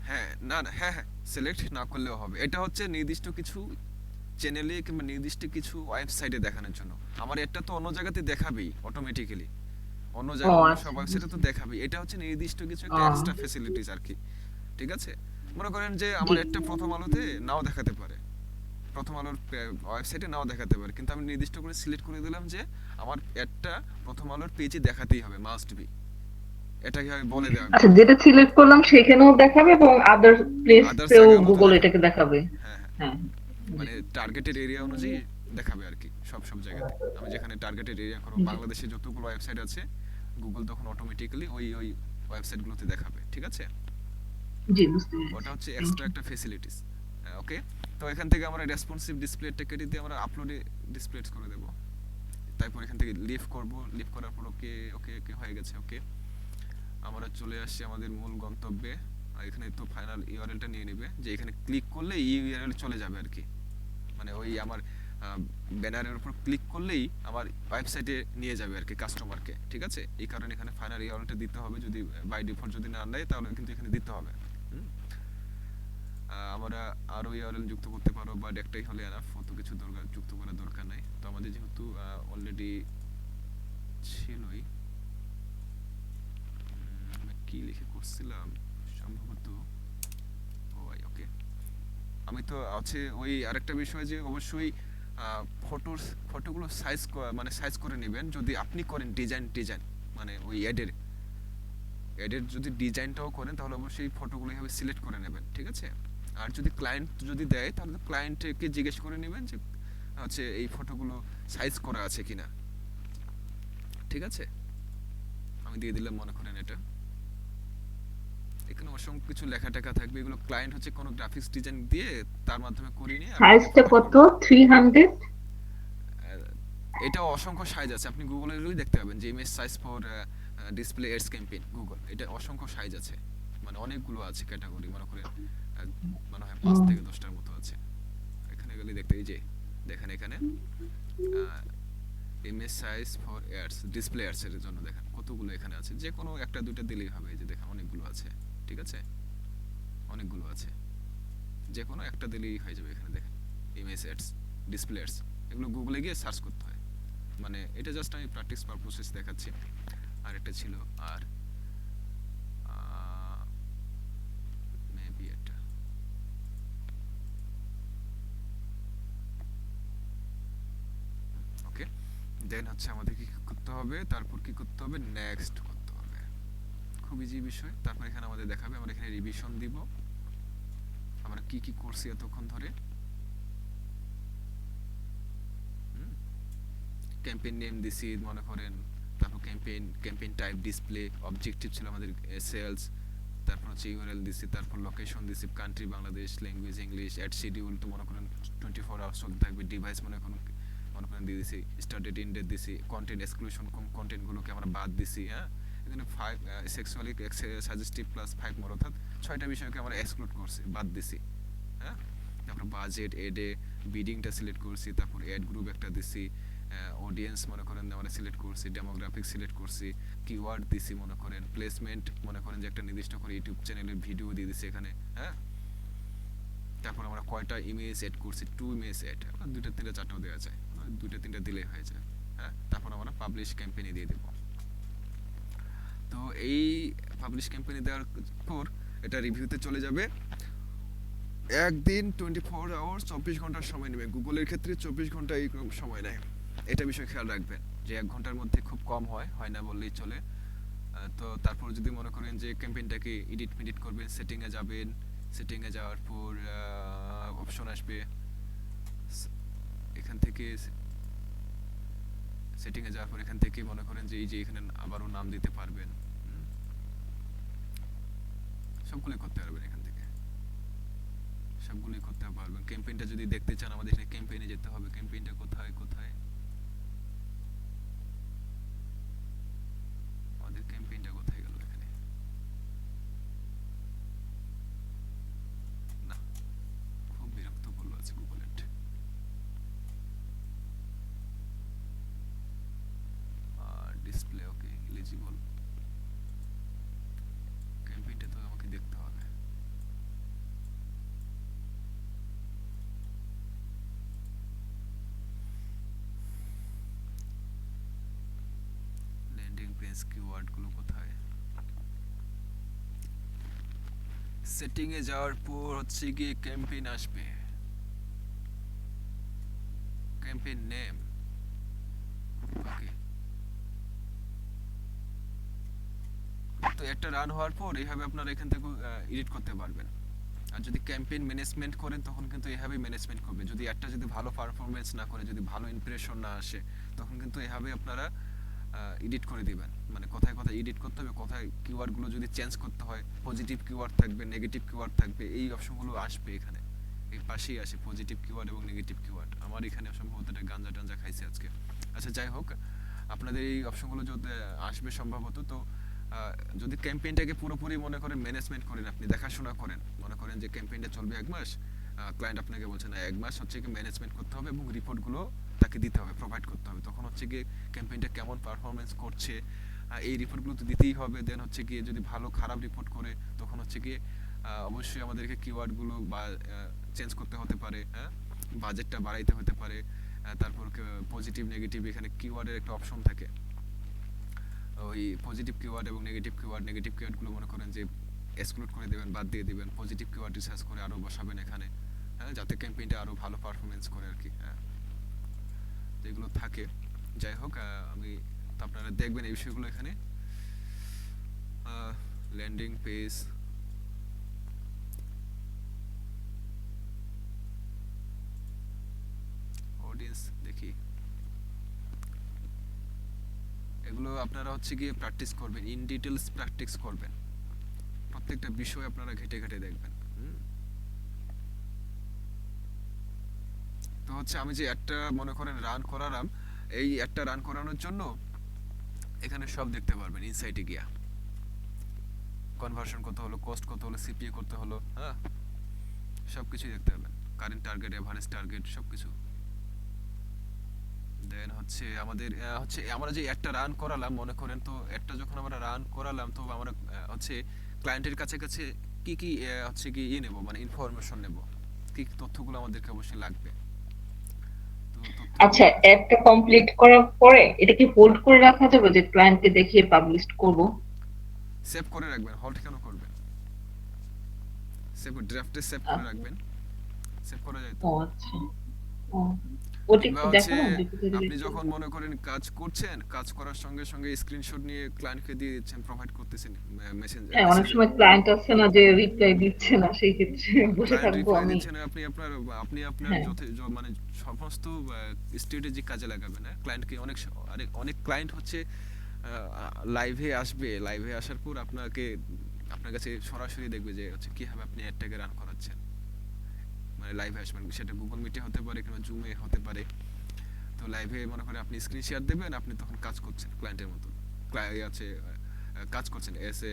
হ্যাঁ, না না, হ্যাঁ হ্যাঁ, সিলেক্ট না করলেও হবে। এটা হচ্ছে নির্দিষ্ট কিছু চ্যানেলে কিংবা নির্দিষ্ট কিছু ওয়েবসাইটে দেখানোর জন্য। আমার এটা তো অন্য জায়গাতে দেখাবেই অটোমেটিক্যালি, অন্য ও জায়গায় অন্য আচ্ছা। সব ওয়েবসাইটে তো দেখাবেই। এটা হচ্ছে নির্দিষ্ট কিছু একটা ও, এক্সট্রা ফ্যাসিলিটিস আর কি, ঠিক আছে। মনে করেন যে আমার জি। একটা প্রথম আলোতে নাও দেখাতে পারে, প্রথম আলোর ওয়েবসাইটে নাও দেখাতে পারে, কিন্তু আমি নির্দিষ্ট করে সিলেক্ট করে দিলাম যে আমার একটা প্রথম আলোর পেজে দেখাতেই হবে, মাস্ট বি। এটাকে আমি বলে দেওয়া, আচ্ছা, যেটা সিলেক্ট করলাম সেখানেও দেখাবে এবং আদার আদার্স প্লেসেও জায়গার মতো গুগল দেখাবে। এটাকে দেখাবে। হ্যাঁ হ্যাঁ, হ্যাঁ, জি। মানে টার্গেটেড এরিয়া অনুযায়ী দেখাবে আর কি, সব জায়গাতে। আমি যেখানে টার্গেটেড এরিয়া করব, জি, বাংলাদেশে যতগুলো ওয়েবসাইট আছে, গুগল তখন অটোমেটিক্যালি ওই ওয়েবসাইটগুলোতে দেখাবে, ঠিক আছে। জি, বুঝতে ওটা পেরেছি। হচ্ছে থ্যাংক এক্সট্রা ইউ। একটা ফ্যাসিলিটিস। ওকে, তো এখান থেকে আমরা রেসপন্সিভ ডিসপ্লেটাকে দিয়ে আমরা আপলোডে ডিসপ্লেস করে দেব। তারপর এখান থেকে লিভ করব, লিভ করার পর ওকে ওকে ওকে হয়ে গেছে। ওকে, আমরা চলে আসছি আমাদের মূল গন্তব্যে। আর এখানে তো ফাইনাল ইউআরএলটা নিয়ে নেবে, যে এখানে ক্লিক করলে ইউআরএল চলে যাবে আর কি, মানে ওই আমার ব্যানারের উপর ক্লিক করলেই আমার ওয়েবসাইটে নিয়ে যাবে আর কি কাস্টমারকে, ঠিক আছে। এই কারণে এখানে ফাইনাল ইউআরএলটা দিতে হবে, যদি বাই ডিফল্ট যদি না দেয় তাহলে কিন্তু এখানে দিতে হবে। আমরা আরও ইউআরএল যুক্ত করতে পারো, বাট একটাই হলে এনাফ, অত কিছু যুক্ত করার দরকার নাই। তো আমাদের যেহেতু অলরেডি ছিলই, আমি কি লিখে করছিলাম সম্ভবত, ও ওকে, আমি তো আছে ওই আরেকটা বিষয় যে অবশ্যই ফটোগুলো সাইজ, মানে সাইজ করে নেবেন যদি আপনি করেন ডিজাইন, মানে ওই অ্যাডের যদি ডিজাইনটাও করেন তাহলে অবশ্যই ফটোগুলো এইভাবে সিলেক্ট করে নেবেন, ঠিক আছে। আর যদি ক্লায়েন্ট যদি দেয় তাহলে ক্লায়েন্টকে জিজ্ঞেস করে নেবেন যে হচ্ছে এই ফটোগুলো সাইজ করা আছে কিনা, ঠিক আছে। আমি দিয়ে দিলাম মনে করেন এটা, এখানে অসংখ্য কিছু লেখা টেখা থাকবে, এগুলো ক্লায়েন্ট হচ্ছে কোনো গ্রাফিক্স ডিজাইন দিয়ে তার মাধ্যমে করিয়ে নিয়ে আপনাকে সাইজটা প্রোভাইড কত? করবে। 300? এটা অসংখ্য সাইজ আছে, আপনি গুগলে গেলেই দেখতে পাবেন যে image size for display ads campaign Google, এটা অসংখ্য সাইজ আছে, মানে অনেকগুলো আছে ক্যাটাগরি, মনে করেন মনে হয় 5 থেকে 10টার মতো আছে। এখানে গেলে দেখতে, এই যে দেখেন এখানে image size for ads, display ads এর জন্য দেখেন কতগুলো এখানে আছে, যে কোনো একটা দুইটা দিলেই হবে। এই যে দেখেন অনেকগুলো আছে, ঠিক আছে, অনেকগুলো আছে, যে কোনো একটা দিলেই হয়ে যাবে। এখানে দেখেন ইমেজ অ্যাডস, ডিসপ্লে অ্যাডস, এগুলো গুগলে গিয়ে সার্চ করতে হয়। মানে এটা জাস্ট আমি প্র্যাকটিস পারপোসেস দেখাচ্ছি। আর একটা ছিল, আর মেবি এটা ওকে, দেন হচ্ছে আমাদের কি করতে হবে, তারপর কি করতে হবে, নেক্সট করতে হবে। খুব ইজি বিষয়। তারপর এখানে আমাদের দেখাবে, আমরা এখানে রিভিশন দিব আমরা কি কি করছি এতক্ষণ ধরে। ক্যাম্পেইন নেম দিছি মনে করেন, তারপর ক্যাম্পেইন টাইপ ডিসপ্লে, অবজেক্টিভ ছিল আমাদের সেলস, তারপর হচ্ছে ইউআরএল দিছি, তারপর লোকেশন দিছি country Bangladesh, language English, ad schedule তো মনে করেন 24 আওয়ার্স চলতে থাকবে, ডিভাইস মনে করেন দিয়ে দিছি, স্টার্ট ডেট এন্ড ডেট দিছি, কন্টেন্ট এক্সক্লুশন, কোন কন্টেন্টগুলোকে আমরা বাদ দিছি, হ্যাঁ। এখানে 5 সেক্সুয়ালি সাজেস্টিভ প্লাস 5 মোর, অর্থাৎ 6টা বিষয়কে আমরা এক্সক্লুড করছি, বাদ দিছি। হ্যাঁ, তারপর বাজেট, এডে বিডিংটা সিলেক্ট করছি, তারপর অ্যাড গ্রুপ একটা দিছি, অডিয়েন্স মনে করেন আমরা সিলেক্ট করছি, ডেমোগ্রাফিক সিলেক্ট করছি, কিওয়ার্ড দিছি, মনে করেন প্লেসমেন্ট, মনে করেন যে একটা নির্দিষ্ট করে ইউটিউব চ্যানেলের ভিডিও দিয়ে দিছি এখানে। হ্যাঁ, তারপর আমরা কয়টা ইমেজ এড করছি, 2 ইমেজ এড, 2টা 3টা 4টাও দেওয়া যায়, 2টা 3টা দিলেই হয়ে যায়। হ্যাঁ, তারপর আমরা পাবলিশ ক্যাম্পেইনে দিয়ে দেব। তো এই পাবলিশ ক্যাম্পেইনে দেওয়ার পর এটা রিভিউতে চলে যাবে। একদিন 24 আওয়ার্স 24 ঘন্টার সময় নেবে। গুগলের ক্ষেত্রে 24 ঘন্টা এই সময় নেয়, এটা বিষয়ে খেয়াল রাখবেন যে 1 ঘন্টার মধ্যে খুব কম হয় না বললেই চলে। তো তারপর যদি মনে করেন যে ক্যাম্পেইনটাকে এডিট করবেন, সেটিংয়ে যাবেন, সেটিংয়ে যাওয়ার পর অপশন আসবে, এখান থেকে সেটিংয়ে যাওয়ার পর এখান থেকে মনে করেন যে এই যে এখানে আবারও নাম দিতে পারবেন, সবগুলোই করতে পারবেন, এখান থেকে সবগুলোই করতে পারবেন। ক্যাম্পেইনটা যদি দেখতে চান আমাদের এখানে ক্যাম্পেইনে যেতে হবে। ক্যাম্পেইনটা কোথায় আমাদের ক্যাম্পেইনটা কোথায় গেল এখানে? না, খুব বিরক্ত করলো আছে Google ad. Display okay, eligible, ক্যাম্পেইনটা তো আমাকে দেখতে হবে। ল্যান্ডিং পেজ কিওয়ার্ডগুলো কোথায়? সেটিং এ যাওয়ার পর হচ্ছে গিয়ে ক্যাম্পেইন আসবে, ক্যাম্পেইন নেম, ওকে। তো একটা রান হওয়ার পর এইভাবে আপনারা এখান থেকে এডিট করতে পারবেন। আর যদি ক্যাম্পেইন ম্যানেজমেন্ট করেন তখন কিন্তু এইভাবেই ম্যানেজমেন্ট করবে। যদি একটা যদি ভালো পারফরমেন্স না করে, যদি ভালো ইমপ্রেশন না আসে, তখন কিন্তু এইভাবে আপনারা এডিট করে দিবেন। মানে কোথায় কোথায় এডিট করতে হবে, কোথায় কিওয়ার্ডগুলো যদি চেঞ্জ করতে হয়, পজিটিভ কিওয়ার্ড থাকবে, নেগেটিভ কিওয়ার্ড থাকবে, এই অপশনগুলো আসবে এখানে, এই পাশেই আসে পজিটিভ কিওয়ার্ড এবং নেগেটিভ কিওয়ার্ড। আমার এখানে সম্ভবত এটা গাঞ্জা টাঞ্জা খাইছে আজকে। আচ্ছা, যাই হোক, আপনাদের এই অপশনগুলো যদি আসবে সম্ভবত। তো যদি ক্যাম্পেইনটাকে পুরোপুরি মনে করেন ম্যানেজমেন্ট করেন, আপনি দেখাশোনা করেন, মনে করেন যে ক্যাম্পেইনটা চলবে 1 মাস, ক্লায়েন্ট আপনাকে বলছে না 1 মাস হচ্ছে কি ম্যানেজমেন্ট করতে হবে এবং রিপোর্টগুলো তাকে দিতে হবে, প্রোভাইড করতে হবে। তখন হচ্ছে কি ক্যাম্পেইনটা কেমন পারফরমেন্স করছে এই রিপোর্টগুলো তো দিতেই হবে। দেন হচ্ছে কি যদি ভালো খারাপ রিপোর্ট করে তখন হচ্ছে কি অবশ্যই আমাদেরকে কিওয়ার্ডগুলো বা চেঞ্জ করতে হতে পারে, হ্যাঁ, বাজেটটা বাড়াইতে হতে পারে। তারপর পজিটিভ নেগেটিভ এখানে কিওয়ার্ডের একটা অপশন থাকে, ওই পজিটিভ কিওয়ার্ড এবং নেগেটিভ কিওয়ার্ডগুলো মনে করেন যে এক্সক্লুড করে দেবেন, বাদ দিয়ে দিবেন, পজিটিভ কিওয়ার্ড রিসার্চ করে আরও বসাবেন এখানে, হ্যাঁ, যাতে ক্যাম্পেইনটা আরও ভালো পারফরমেন্স করে আর কি। হ্যাঁ, তো এগুলো থাকে। যাই হোক, আমি তো আপনারা দেখবেন এই বিষয়গুলো এখানে। ল্যান্ডিং পেজ, অডিয়েন্স দেখি, এগুলো আপনারা হচ্ছে গিয়ে প্র্যাকটিস করবেন, ইন ডিটেলস প্র্যাকটিস করবেন, প্রত্যেকটা বিষয় আপনারা ঘেটে ঘেটে দেখবেন। তো হচ্ছে আমি যে একটা মনে করেন রান করালাম, এই একটা রান করানোর জন্য এখানে সব দেখতে পারবেন ইনসাইটে গিয়া, কনভার্সন কত হলো, কস্ট কত হলো, সিপিএ কত হলো, হ্যাঁ, সব কিছুই দেখতে পাবেন, কারেন্ট টার্গেট, এভারেজ টার্গেট, সব কিছু। দেন হচ্ছে আমাদের হচ্ছে আমরা যে একটা রান করালাম, মনে করেন তো একটা যখন আমরা রান করালাম, তো আমরা হচ্ছে ক্লায়েন্টের কাছে কাছে কি কি হচ্ছে কি নেব, মানে ইনফরমেশন নেব, কি কি তথ্যগুলো আমাদেরকে অবশ্যই লাগবে। তো আচ্ছা, একটা কমপ্লিট করার পরে এটা কি হোল্ড করে রাখা যাবে যে ক্লায়েন্টকে দেখিয়ে পাবলিশ করব? সেভ করে রাখবেন, হল্ট কেন করবেন? সেভ ড্রাফটে সেভ করে রাখবেন, সেভ করা যায় তো। ও আচ্ছা, ও ওটা কিংবা একটু হচ্ছে দেখানো যে আপনি যখন মনে করেন কাজ করছেন, কাজ করার সঙ্গে সঙ্গে স্ক্রিনশট নিয়ে ক্লায়েন্টকে দিয়ে দিচ্ছেন, প্রোভাইড করতেছেন মেসেঞ্জার। হ্যাঁ, অনেক সময় ক্লায়েন্ট আছে না যে রিপ্লাই দিচ্ছে না, সেই ক্ষেত্রে বসে ক্লায়েন্ট থাকবো রিপ্লাই আমি। দিচ্ছেন, আপনি আপনার হ্যাঁ, মানে সমস্ত স্ট্র্যাটেজি কাজে লাগাবেন। হ্যাঁ, ক্লায়েন্টকে অনেক ক্লায়েন্ট হচ্ছে লাইভে আসবে, লাইভে আসার পর আপনার কাছে সরাসরি দেখবে যে হচ্ছে কিভাবে আপনি অ্যাডটাকে রান করাচ্ছেন, মানে লাইভে আসবেন, সেটা গুগল মিটে হতে পারে কিংবা জুমে হতে পারে। তো লাইভে মনে করেন আপনি স্ক্রিন শেয়ার দেবেন, আপনি তখন কাজ করছেন ক্লায়েন্টের মতো, ক্লায়েন্ট আছে কাজ করছেন এস এ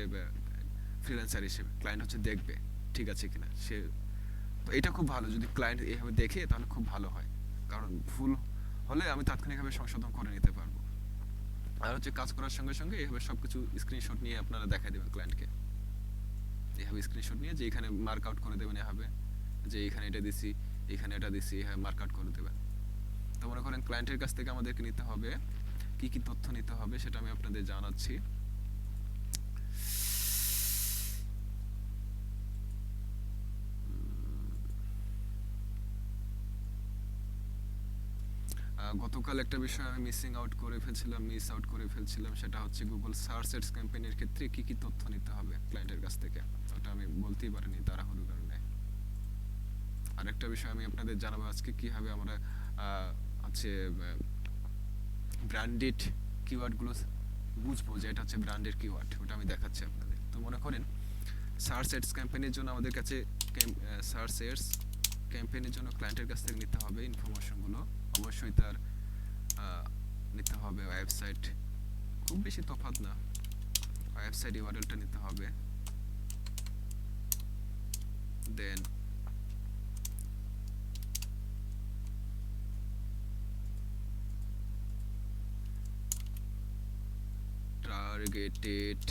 ফ্রিল্যান্সার হিসেবে, ক্লায়েন্ট হচ্ছে দেখবে ঠিক আছে কিনা সে। তো এটা খুব ভালো, যদি ক্লায়েন্ট এইভাবে দেখে তাহলে খুব ভালো হয়, কারণ ভুল হলে আমি তাৎক্ষণিকভাবে সংশোধন করে নিতে পারবো। আর হচ্ছে কাজ করার সঙ্গে সঙ্গে এইভাবে সব কিছু স্ক্রিনশট নিয়ে আপনারা দেখাই দেবেন ক্লায়েন্টকে, এইভাবে স্ক্রিনশট নিয়ে যে এখানে মার্ক আউট করে দেবেন, এভাবে যে এখানে এটা দিছি, এখানে এটা দিছি, এভাবে মার্ক আউট করে দেবেন। তো মনে করেন ক্লায়েন্টের কাছ থেকে আমাদেরকে নিতে হবে কি কি তথ্য নিতে হবে সেটা আমি আপনাদের জানাচ্ছি। গতকাল একটা বিষয় আমি মিস আউট করে ফেলছিলাম, সেটা হচ্ছে গুগল সার্চ অ্যাডস ক্যাম্পেইনের ক্ষেত্রে কি কি তথ্য নিতে হবে ক্লায়েন্টের কাছ থেকে, ওটা আমি বলতেই পারিনি তাড়াহুড়োর কারণে। আরেকটা বিষয় আমি আপনাদের জানাবো আজকে কিভাবে আমরা হচ্ছে ব্র্যান্ডেড কিওয়ার্ডগুলো বুঝবো যে এটা হচ্ছে ব্র্যান্ডেড কিওয়ার্ড, ওটা আমি দেখাচ্ছি আপনাদের। তো মনে করেন সার্চ অ্যাডস ক্যাম্পেইনের জন্য আমাদের কাছে সার্চ অ্যাডস ক্যাম্পেইনের জন্য ক্লায়েন্টের কাছ থেকে নিতে হবে ইনফরমেশনগুলো, অবশ্যই তার নিতে হবে ওয়েবসাইট, খুব বেশি তফাৎ না, ওয়েবসাইট ইউআরএলটা নিতে হবে, দেন টার্গেটেড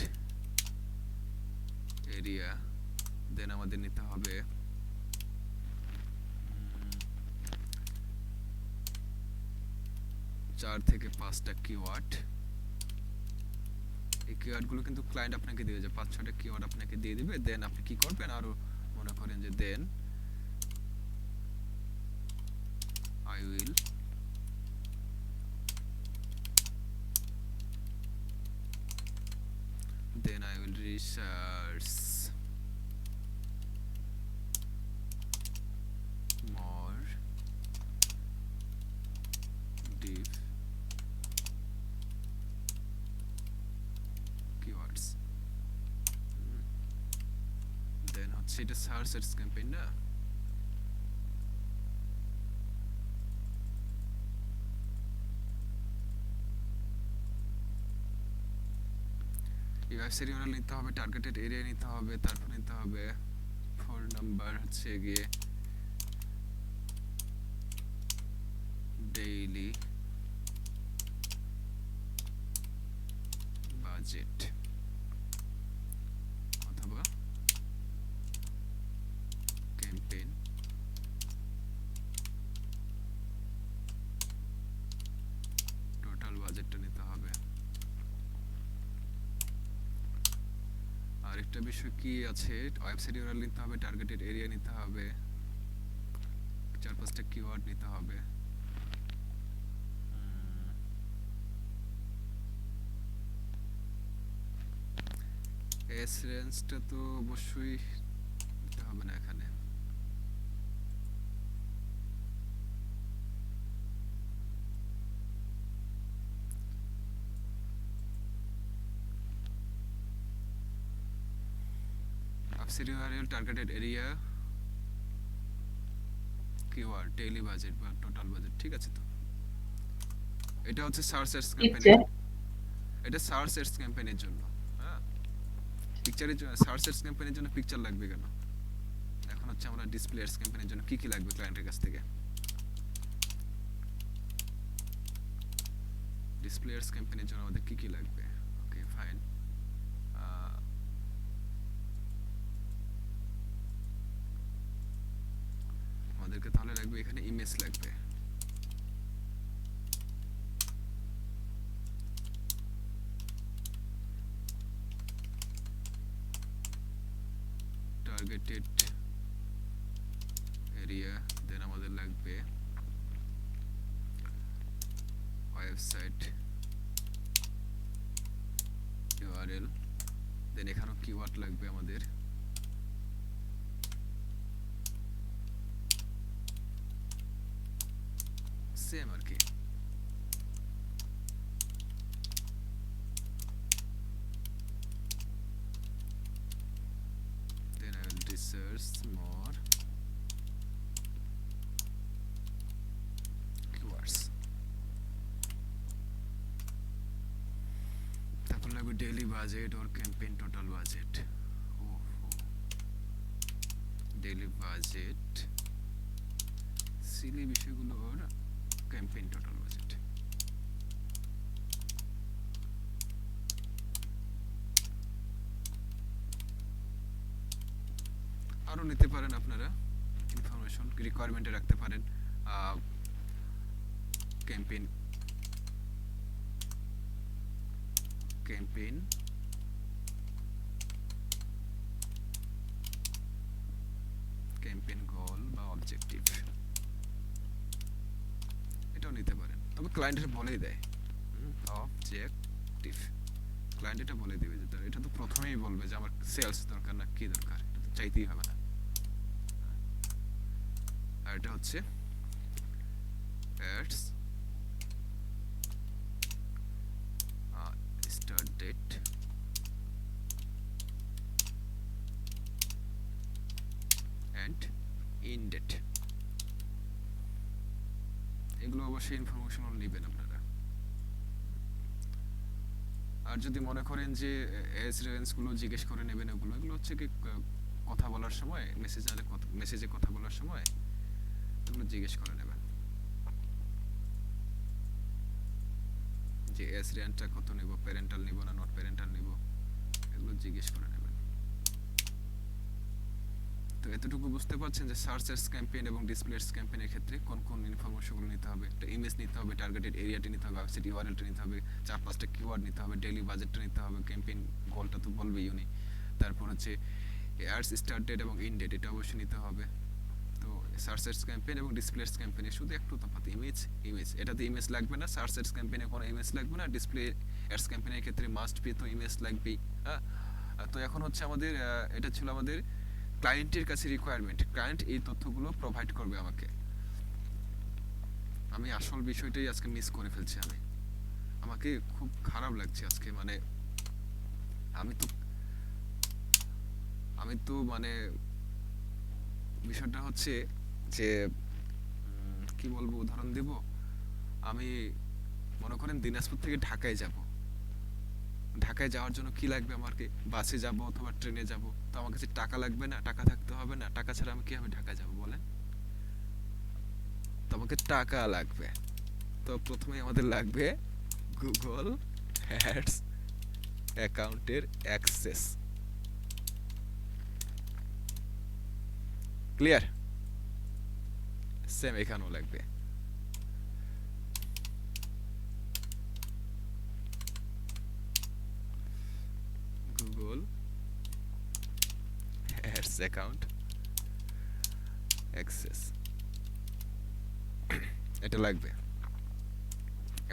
এরিয়া, দেন আমাদের নিতে হবে 4 থেকে 5টা কিওয়ার্ড। এই কিওয়ার্ডগুলো কিন্তু ক্লায়েন্ট আপনাকে দিয়ে দেবে, 5-6টা কিওয়ার্ড আপনাকে দিয়ে দিবে, দেন আপনি কি করবেন আরো মনে করেন যে then I will research more deep keywords, then হচ্ছে এটা সার্চ অ্যাডস ক্যাম্পেইন না, ওয়েবসাইট ইউআরএল নিতে হবে, টার্গেটেড এরিয়া নিতে হবে, তারপর নিতে হবে 4 নাম্বার হচ্ছে গিয়ে ডেইলি বাজেট অথবা ক্যাম্পেইন টোটাল বাজেটটা নিতে হবে। আরেকটা বিষয় কি আছে, ওয়েবসাইট ইউআরএল নিতে হবে, টার্গেটেড এরিয়া নিতে হবে, 4-5টা কিওয়ার্ড নিতে হবে, এস রেঞ্জটা তো অবশ্যই দিতে হবে না এখানে, website URL, targeted area, keyword, daily budget বা টোটাল বাজেট, ঠিক আছে। তো এটা হচ্ছে সার্চ অ্যাডস ক্যাম্পেইন, এটা সার্চ অ্যাডস ক্যাম্পেইনের জন্য, হ্যাঁ পিকচারের জন্য সার্চ অ্যাডস ক্যাম্পেইনের জন্য পিকচার লাগবে কেন, এখন হচ্ছে আমরা ডিসপ্লে অ্যাডস ক্যাম্পেইনের জন্য কি কি লাগবে ক্লায়েন্টের কাছ থেকে, ডিসপ্লে অ্যাডস ক্যাম্পেইনের জন্য আমাদের কি কি লাগবে, ওকে ফাইন। আমাদেরকে তাহলে লাগবে এখানে ইমেজ লাগবে, টার্গেটেড এরিয়া, দেন আমাদের লাগবে ওয়েবসাইট ইউআরএল, দেন এখানেও কিওয়ার্ড লাগবে আমাদের, সেম আর কি। Then I will research more keywords. তারপর লাগবে daily budget or campaign total budget. Oh, daily budget, সিলি বিষয়গুলোর ক্যাম্পেইন টোটাল বাজেট। আরও নিতে পারেন আপনারা ইনফরমেশন রিকোয়ারমেন্টে রাখতে পারেন ক্যাম্পেইন ক্যাম্পেইন ক্যাম্পেইন গোল বা অবজেক্টিভ এটাও নিতে পারেন, তবে ক্লায়েন্ট এটা বলেই দেয় অবজেক্টিভ। ক্লায়েন্ট এটা বলে দিবে যে এটা তো প্রথমেই বলবে যে আমার সেলস দরকার না কি দরকার, এটা তো চাইতেই হবে না। আর এটা হচ্ছে ads start date and end date, এগুলো অবশ্যই ইনফরমেশন নেবেন আপনারা। আর যদি মনে করেন যে এস রেফারেন্সগুলো জিজ্ঞেস করে নেবেন, এগুলো হচ্ছে কি কথা বলার সময় মেসেজে কথা বলার সময় এগুলো জিজ্ঞেস করে নেবেন যে এস রেফারেন্সটা কত নেব, প্যারেন্টাল নেব না নট প্যারেন্টাল নেব, এগুলো জিজ্ঞেস করে নেবেন। তো এতটুকু বুঝতে পারছেন যে সার্চ এডস ক্যাম্পেইন এবং ডিসপ্লে এডস ক্যাম্পেইনের ক্ষেত্রে কোন কোন ইনফরমেশনগুলো নিতে হবে। একটা ইমেজ নিতে হবে, টার্গেটেড এরিয়াটি নিতে হবে, ওয়েবসাইট ইউআরএলটা নিতে হবে, 4-5টা কিওয়ার্ড নিতে হবে, ডেইলি বাজেটটা নিতে হবে, ক্যাম্পেইন গোলটা তো বলবেই উনি। তারপর হচ্ছে অ্যাডস স্টার্ট ডেট এবং ইন ডেট, এটা অবশ্যই নিতে হবে। তো সার্চ এডস ক্যাম্পেইন এবং ডিসপ্লে এডস ক্যাম্পেইনে শুধু একটু তফাৎ, ইমেজ এটাতে ইমেজ লাগবে না, সার্চ এডস ক্যাম্পেইনে কোনো ইমেজ লাগবে না, ডিসপ্লে এডস ক্যাম্পেইনের ক্ষেত্রে মাস্ট বি তো ইমেজ লাগবেই। হ্যাঁ, তো এখন হচ্ছে আমাদের এটা ছিল আমাদের ক্লায়েন্টের কাছে রিকোয়ারমেন্ট, ক্লায়েন্ট এই তথ্যগুলো প্রোভাইড করবে আমাকে। আমি আসল বিষয়টাই আজকে মিস করে ফেলছি, আমাকে খুব খারাপ লাগছে আজকে। মানে আমি তো মানে বিষয়টা হচ্ছে যে কি বলবো, উদাহরণ দেব। আমি মনে করেন দিনাজপুর থেকে ঢাকায় যাব, ঢাকায় যাওয়ার জন্য কি লাগবে, আমাকে বাসে যাব অথবা ট্রেনে যাব, তো আমার কাছে টাকা লাগবে না, টাকা থাকতে হবে না, টাকা ছাড়া আমি কিভাবে ঢাকায় যাব বলেন? তো আমাকে টাকা লাগবে, তো প্রথমে আমাদের লাগবে গুগল অ্যাডস অ্যাকাউন্টের অ্যাক্সেস। ক্লিয়ার? সেম এখানেও লাগবে। গুগল অ্যাডস অ্যাকাউন্ট অ্যাক্সেস, এটা লাগবে।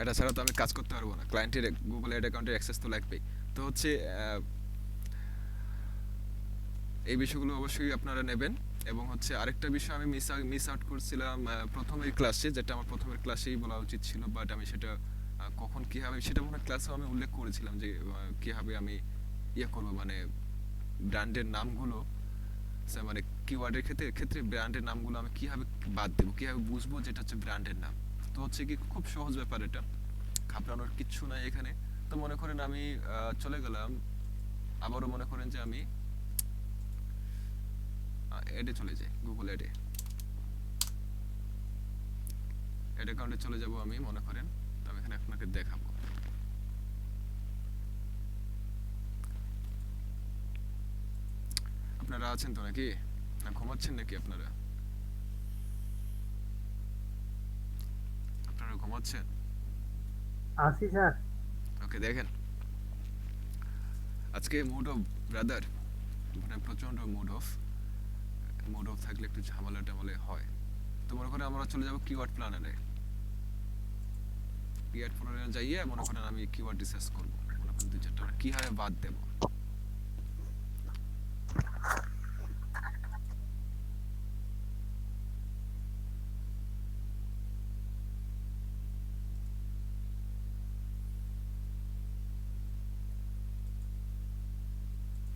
এটা ছাড়া তো আমি কাজ করতে পারবো না, ক্লায়েন্টের গুগল অ্যাড অ্যাকাউন্টের অ্যাক্সেস তো লাগবেই। তো হচ্ছে এই বিষয়গুলো অবশ্যই আপনারা নেবেন। এবং হচ্ছে আরেকটা বিষয় আমি মিস আউট করছিলাম প্রথমের ক্লাসে, যেটা আমার প্রথমের ক্লাসেই বলা উচিত ছিল, বাট আমি সেটা কখন কীভাবে সেটা মনে হয় ক্লাসেও আমি উল্লেখ করেছিলাম যে কীভাবে আমি করবো, মানে ব্র্যান্ডের নামগুলো, মানে কিওয়ার্ডের ক্ষেত্রে ব্র্যান্ডের নামগুলো আমি কীভাবে বাদ দেবো, কীভাবে বুঝবো যেটা হচ্ছে ব্র্যান্ডের নাম। তো হচ্ছে কি খুব সহজ ব্যাপার, এটা ঘাবড়ানোর কিচ্ছু নাই এখানে। তো মনে করেন আমি চলে গেলাম, আবারও মনে করেন যে আমি অ্যাডে চলে যাই, গুগল অ্যাড অ্যাকাউন্টে চলে যাব আমি, মনে করেন। তো আমি এখানে আপনাকে দেখাবো। আপনারা আছেন তো নাকি, না ঘুমাচ্ছেন নাকি? আপনারা ঘুমাচ্ছেন? আছি স্যার। ওকে, দেখেন আজকে মুড অফ ব্রাদার, মানে প্রচন্ড মুড অফ থাকলে একটু ঝামেলা টামেলা হয়। তো মনে করেন আমরা চলে যাবো কিওয়ার্ড প্ল্যানারে, যাইয়ে মনে করেন আমি কিওয়ার্ড রিসার্চ করবো, মনে করেন 2-4টা কিভাবে বাদ দেবো।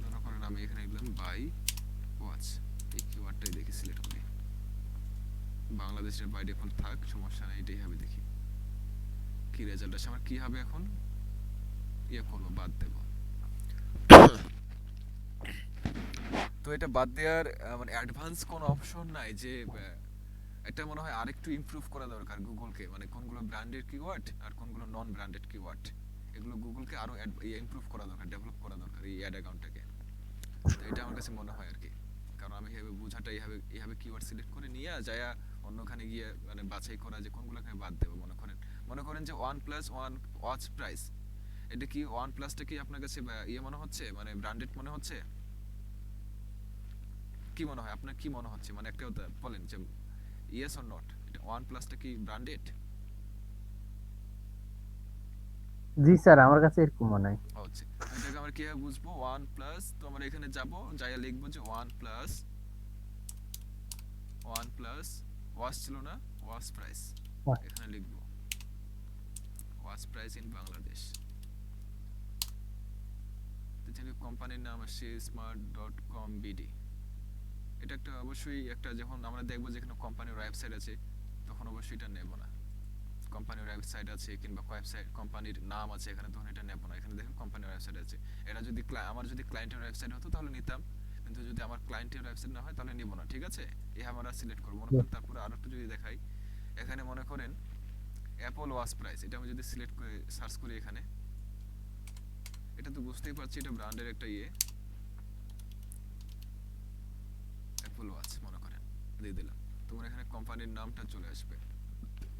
মনে করেন আমি এখানে লিখলাম বাই ওয়াচ, এই কিওয়ার্ডটাই দেখে সিলেক্ট করি। বাংলাদেশের বাই ডিফল্ট থাক, সমস্যা নেই, এটাই হবে। দেখি কি রেজাল্ট আসে, আমার কি হবে এখন করবো, বাদ দেবো। তো এটা বাদ দেওয়ার মানে অ্যাডভান্স কোনো অপশন নাই যে এটা মনে হয় আরেকটু ইমপ্রুভ করা দরকার গুগলকে, মানে কোনগুলো ব্র্যান্ডেড কিওয়ার্ড আর কোনগুলো নন ব্র্যান্ডেড কিওয়ার্ড, এগুলো গুগলকে আরো ইমপ্রুভ করা দরকার, ডেভেলপ করা দরকার এই অ্যাড অ্যাকাউন্টটাকে। তো এটা আমার কাছে মনে হয় আর কি, কারণ আমি এইভাবে বোঝাটা এইভাবে কিওয়ার্ড সিলেক্ট করে নিয়ে যায় অন্যখানে গিয়ে মানে বাছাই করা যে কোনগুলোকে বাদ দেবো। মনে করেন যে one plus one watch price, এটা কি ওয়ান প্লাসটা কি আপনার কাছে ইয়ে মনে হচ্ছে, মানে ব্র্যান্ডেড মনে হচ্ছে? কি মনে হয় আপনার, কি মনে হচ্ছে, মানে একটা কথা বলেন যে ইয়েস অর নট, এটা ওয়ান প্লাসটা কি ব্র্যান্ডেড? জি স্যার, আমার কাছে এরকম মনে হয়। হচ্ছে তো এটাকে আমরা কিভাবে বুঝবো ওয়ান প্লাস? তো আমরা এখানে যাব, যাই লিখবো যে ওয়ান প্লাস ওয়াচ ছিল না, ওয়াচ প্রাইস, ওয়াচ। এখানে লিখবো ওয়াচ প্রাইস ইন বাংলাদেশ। যেখানে কোম্পানির নাম আসছে smart.com.bd। এটা একটা অবশ্যই একটা, যখন আমরা দেখবো যেখানে কোম্পানির ওয়েবসাইট আছে তখন অবশ্যই এটা নেব না। কোম্পানির ওয়েবসাইট আছে কিংবা ওয়েবসাইট কোম্পানির নাম আছে এখানে, তখন এটা নেব না। এখানে দেখেন কোম্পানির ওয়েবসাইট আছে, এটা যদি আমার যদি ক্লায়েন্টের ওয়েবসাইট হতো তাহলে নিতাম, কিন্তু যদি আমার ক্লায়েন্টের ওয়েবসাইট না হয় তাহলে নিব না। ঠিক আছে, এই আমরা সিলেক্ট করব। মনে করেন তারপরে আরো একটু যদি দেখাই, এখানে মনে করেন অ্যাপল ওয়াচ প্রাইস, এটা আমি যদি সিলেক্ট করে সার্চ করি এখানে, এটা তো বুঝতেই পারছি এটা ব্র্যান্ডের একটা ইয়ে, অ্যাপল ওয়াচ মনে করেন দিয়ে দিলাম, তোমার এখানে কোম্পানির নামটা চলে আসবে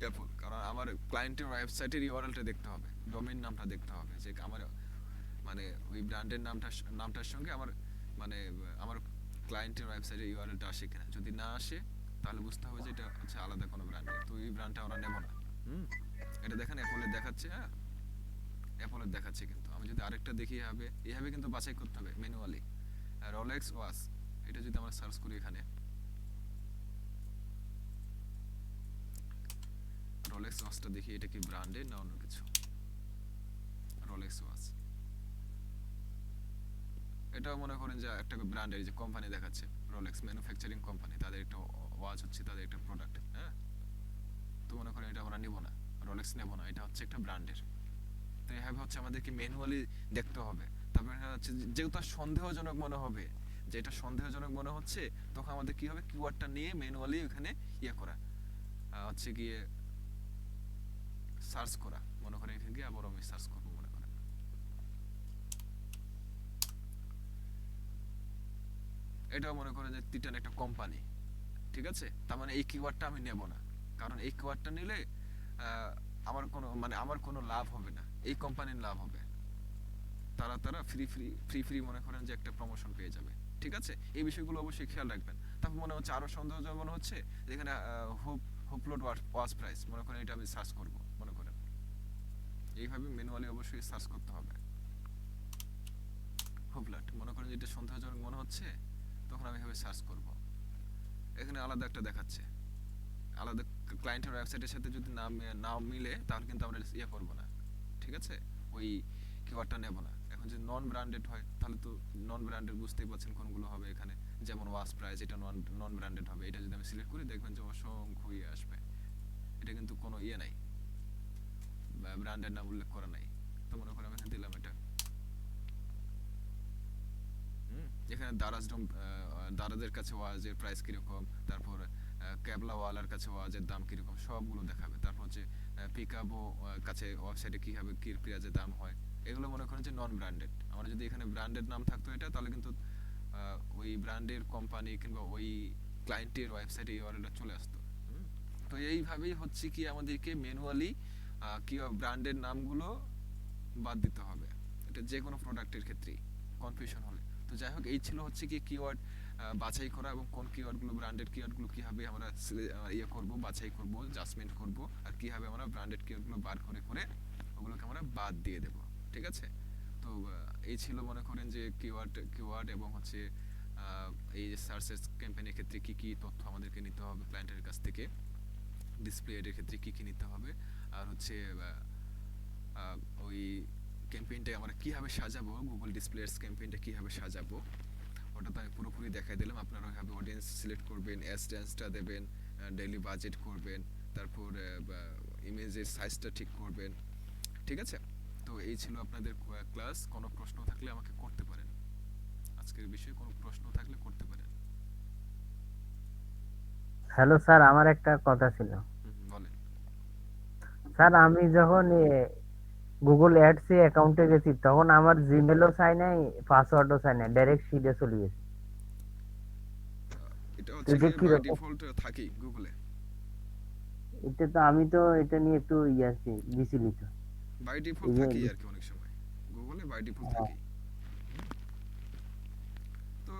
অ্যাপল, কারণ আমার ক্লায়েন্টের ওয়েবসাইটের ইউআরএলটা দেখতে হবে, ডোমেইন নামটা দেখতে হবে যে আমার মানে ওই ব্র্যান্ডের নামটার সঙ্গে আমার মানে আমার ক্লায়েন্টের ওয়েবসাইটের ইউআরএলটা আসে কিনা। যদি না আসে তাহলে বুঝতে হবে যে এটা হচ্ছে আলাদা কোনো ব্র্যান্ডের, তো এই ব্র্যান্ডটা আমরা নেব না। হুম, এটা দেখেন অ্যাপলের দেখাচ্ছে, হ্যাঁ অ্যাপলের দেখাচ্ছে, কিন্তু আমি যদি আরেকটা দেখি এইভাবে কিন্তু বাছাই করতে হবে ম্যানুয়ালি। রোলেক্স ওয়াচ, এটা যদি আমরা সার্চ করি এখানে, রোলেক্স ওয়াচটা দেখি এটা কি ব্র্যান্ডের না অন্য কিছু। রোলেক্স ওয়াচ, এটাও মনে করেন যে একটা ব্র্যান্ডের যে কোম্পানি দেখাচ্ছে, রোলেক্স ম্যানুফ্যাকচারিং কোম্পানি, তাদের একটা ওয়াচ হচ্ছে তাদের একটা প্রোডাক্ট। হ্যাঁ, তো মনে করেন এটা আমরা নিব না, রোলেক্স নেব না, এটা হচ্ছে একটা ব্র্যান্ডের। তো এইভাবে হচ্ছে আমাদেরকে ম্যানুয়ালি দেখতে হবে। তারপরে হচ্ছে যেহেতু তার সন্দেহজনক মনে হবে, যে এটা সন্দেহজনক মনে হচ্ছে, তখন আমাদের কি হবে, কিওয়ার্ডটা নিয়ে ম্যানুয়ালি ওখানে ইয়ে করা, হচ্ছে গিয়ে সার্চ করা। মনে করেন এখানে গিয়ে আবার আমি সার্চ করবো, মনে করেন এটাও মনে করেন যে তিটান একটা কোম্পানি, ঠিক আছে, তার মানে এই কিওয়ার্ডটা আমি নেব না, কারণ এই কিওয়ার্ডটা নিলে আমার কোনো লাভ হবে না, এই কোম্পানির লাভ হবে। তারা ফ্রি মনে করেন যে একটা প্রমোশন পেয়ে যাবে। ঠিক আছে, এই বিষয়গুলো অবশ্যই খেয়াল রাখবেন। তারপর মনে হচ্ছে আরো সন্দেহজনক মনে হচ্ছে, যেখানে হুপলোড ওয়াচ প্রাইস, মনে করেন এটা আমি সার্চ করব, মনে করেন এইভাবে ম্যানুয়ালি অবশ্যই সার্চ করতে হবে। হুপলাট, মনে করেন যেটা সন্দেহজনক মনে হচ্ছে, তখন আমি এভাবে সার্চ করব। এখানে আলাদা একটা দেখাচ্ছে, আলাদা ক্লায়েন্টের ওয়েবসাইটের সাথে যদি নাম মিলে তাহলে কিন্তু আমরা ইয়ে করবো না। ঠিক আছে, ওই কিওয়ার্ডটা নেব না। এখন যদি নন ব্র্যান্ডেড হয় তাহলে তো নন ব্র্যান্ডেড বুঝতেই পারছেন কোনগুলো হবে এখানে, যেমন ওয়াচ প্রাইস, এটা নন ব্র্যান্ডেড হবে। এটা যদি আমি সিলেক্ট করি দেখবেন যে অসংখ্য ইয়ে আসবে, এটা কিন্তু কোনো ইয়ে নাই, ব্র্যান্ডের নাম উল্লেখ করা নাই। তো মনে করি আমি এখানে দিলাম এটা। এখানে দারাজের কাছে ওয়াজের প্রাইস কিরকম, তারপর ক্যাবলা ওয়ালার কাছে ওয়াজের দাম কিরকম, সবগুলো দেখাবে। তারপর হচ্ছে পিকাবো কাছে ওয়েবসাইটে কিভাবে কি পেঁয়াজের দাম হয়, এগুলো মনে করেন যে নন ব্র্যান্ডেড। আমরা যদি এখানে ব্র্যান্ডেড নাম থাকতো এটা, তাহলে কিন্তু ওই ব্র্যান্ডের কোম্পানি কিংবা ওই ক্লায়েন্টের ওয়েবসাইটে ইউআরএলটা চলে আসতো। তো এইভাবেই হচ্ছে কি আমাদেরকে ম্যানুয়ালি কি ব্র্যান্ডের নামগুলো বাদ দিতে হবে, এটা যে কোনো প্রোডাক্টের ক্ষেত্রেই কনফিউশন হলে। তো যাই হোক, এই ছিল হচ্ছে কি কিওয়ার্ড বাছাই করা, এবং কোন কিওয়ার্ডগুলো ব্র্যান্ডেড কিওয়ার্ডগুলো কীভাবে আমরা ইয়ে করবো, বাছাই করব, জাজমেন্ট করব, আর কীভাবে আমরা ব্র্যান্ডেড কিওয়ার্ডগুলো বার করে করে ওগুলোকে আমরা বাদ দিয়ে দেব। ঠিক আছে, তো এই ছিল মনে করেন যে কিওয়ার্ড এবং হচ্ছে এই সার্চেস ক্যাম্পেইনের ক্ষেত্রে কি কি তথ্য আমাদেরকে নিতে হবে ক্লায়েন্টের কাছ থেকে, ডিসপ্লে এর ক্ষেত্রে কি কি নিতে হবে, আর হচ্ছে ওই ক্যাম্পেইনটা আমরা কিভাবে সাজাবো, গুগল ডিসপ্লে এডস ক্যাম্পেইনটা কিভাবে সাজাবো, ওটা তো আমি পুরোপুরি দেখাই দিলাম। আপনারা ওইভাবে অডিয়েন্স সিলেক্ট করবেন, অ্যাডসেন্সটা দেবেন, ডেইলি বাজেট করবেন, তারপর ইমেজের সাইজটা ঠিক করবেন। ঠিক আছে, তো এই ছিল আপনাদের ক্লাস। কোনো প্রশ্ন থাকলে আমাকে করতে পারেন। আজকের বিষয়ে কোনো প্রশ্ন থাকলে করতে পারেন। হ্যালো স্যার, আমার একটা কথা ছিল। বলেন। স্যার আমি যখন গুগল অ্যাডস এ অ্যাকাউন্টে গেছি তখন আমার জিমেলও চাই নাই, পাসওয়ার্ডও চাই নাই, ডাইরেক্ট সিধে চলে গেছে। এটা তো হচ্ছে এটা কি কি বাই রকম? ডিফল্ট থাকি গুগলে। আমি তো এটা নিয়ে একটু আছি, বিচলিত। বাই এই ডিফল্ট যে থাকি আর কি অনেক সময় গুগলে বাই ডিফল্ট হ্যাঁ, থাকি। তো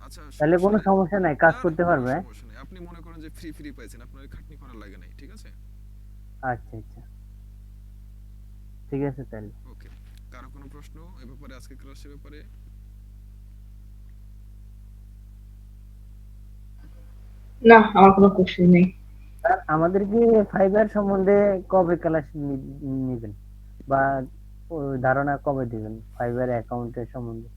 আচ্ছা, তাহলে সমস্যা কোনো নাই। সমস্যা নাই, কাজ না, না, করতে কোনো পারবে, হ্যাঁ? সমস্যা নেই। আপনি মনে করেন যে ফ্রি পাইছেন, আপনার ওই খাটনি করার লাগে নাই, ঠিক আছে? আচ্ছা আচ্ছা, ঠিক আছে তাহলে। ওকে। কারো কোনো প্রশ্ন এ ব্যাপারে, আজকে ক্লাসের ব্যাপারে? না, আমার কোনো কোশ্চেন নেই। স্যার আমাদেরকে ফাইবার সম্বন্ধে কবে ক্লাস নিবেন, বা ধারণা কবে দিবেন ফাইবার অ্যাকাউন্টের সম্বন্ধে,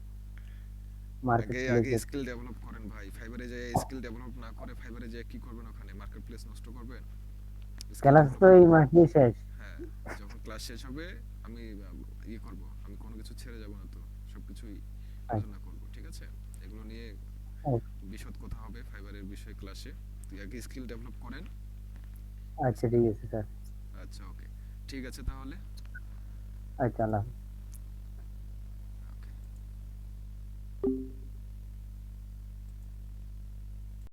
মার্কেট আগে প্লেসের? স্কিল ডেভেলপ করেন ভাই। ফাইবারে যে স্কিল ডেভেলপ না করে ফাইবারে যে কি করবেন, ওখানে মার্কেট প্লেস নষ্ট করবেন? স্কিল ক্লাস ডেভেলপ তো এই করেন। মাসেই শেষ। হ্যাঁ, যখন ক্লাস শেষ হবে আমি করব, আমি কোনো কিছু ছেড়ে যাব না, তো সবকিছুই আলোচনা করব, ঠিক আছে? এগুলো নিয়ে আচ্ছা বিশদ কথা হবে ফাইবারের বিষয়ে ক্লাসে। তুই আগে স্কিল ডেভেলপ করেন। আচ্ছা, ঠিক আছে স্যার। আচ্ছা, ওকে, ঠিক আছে তাহলে। আচ্ছা, আল্লাহ হাফেজ। ওকে।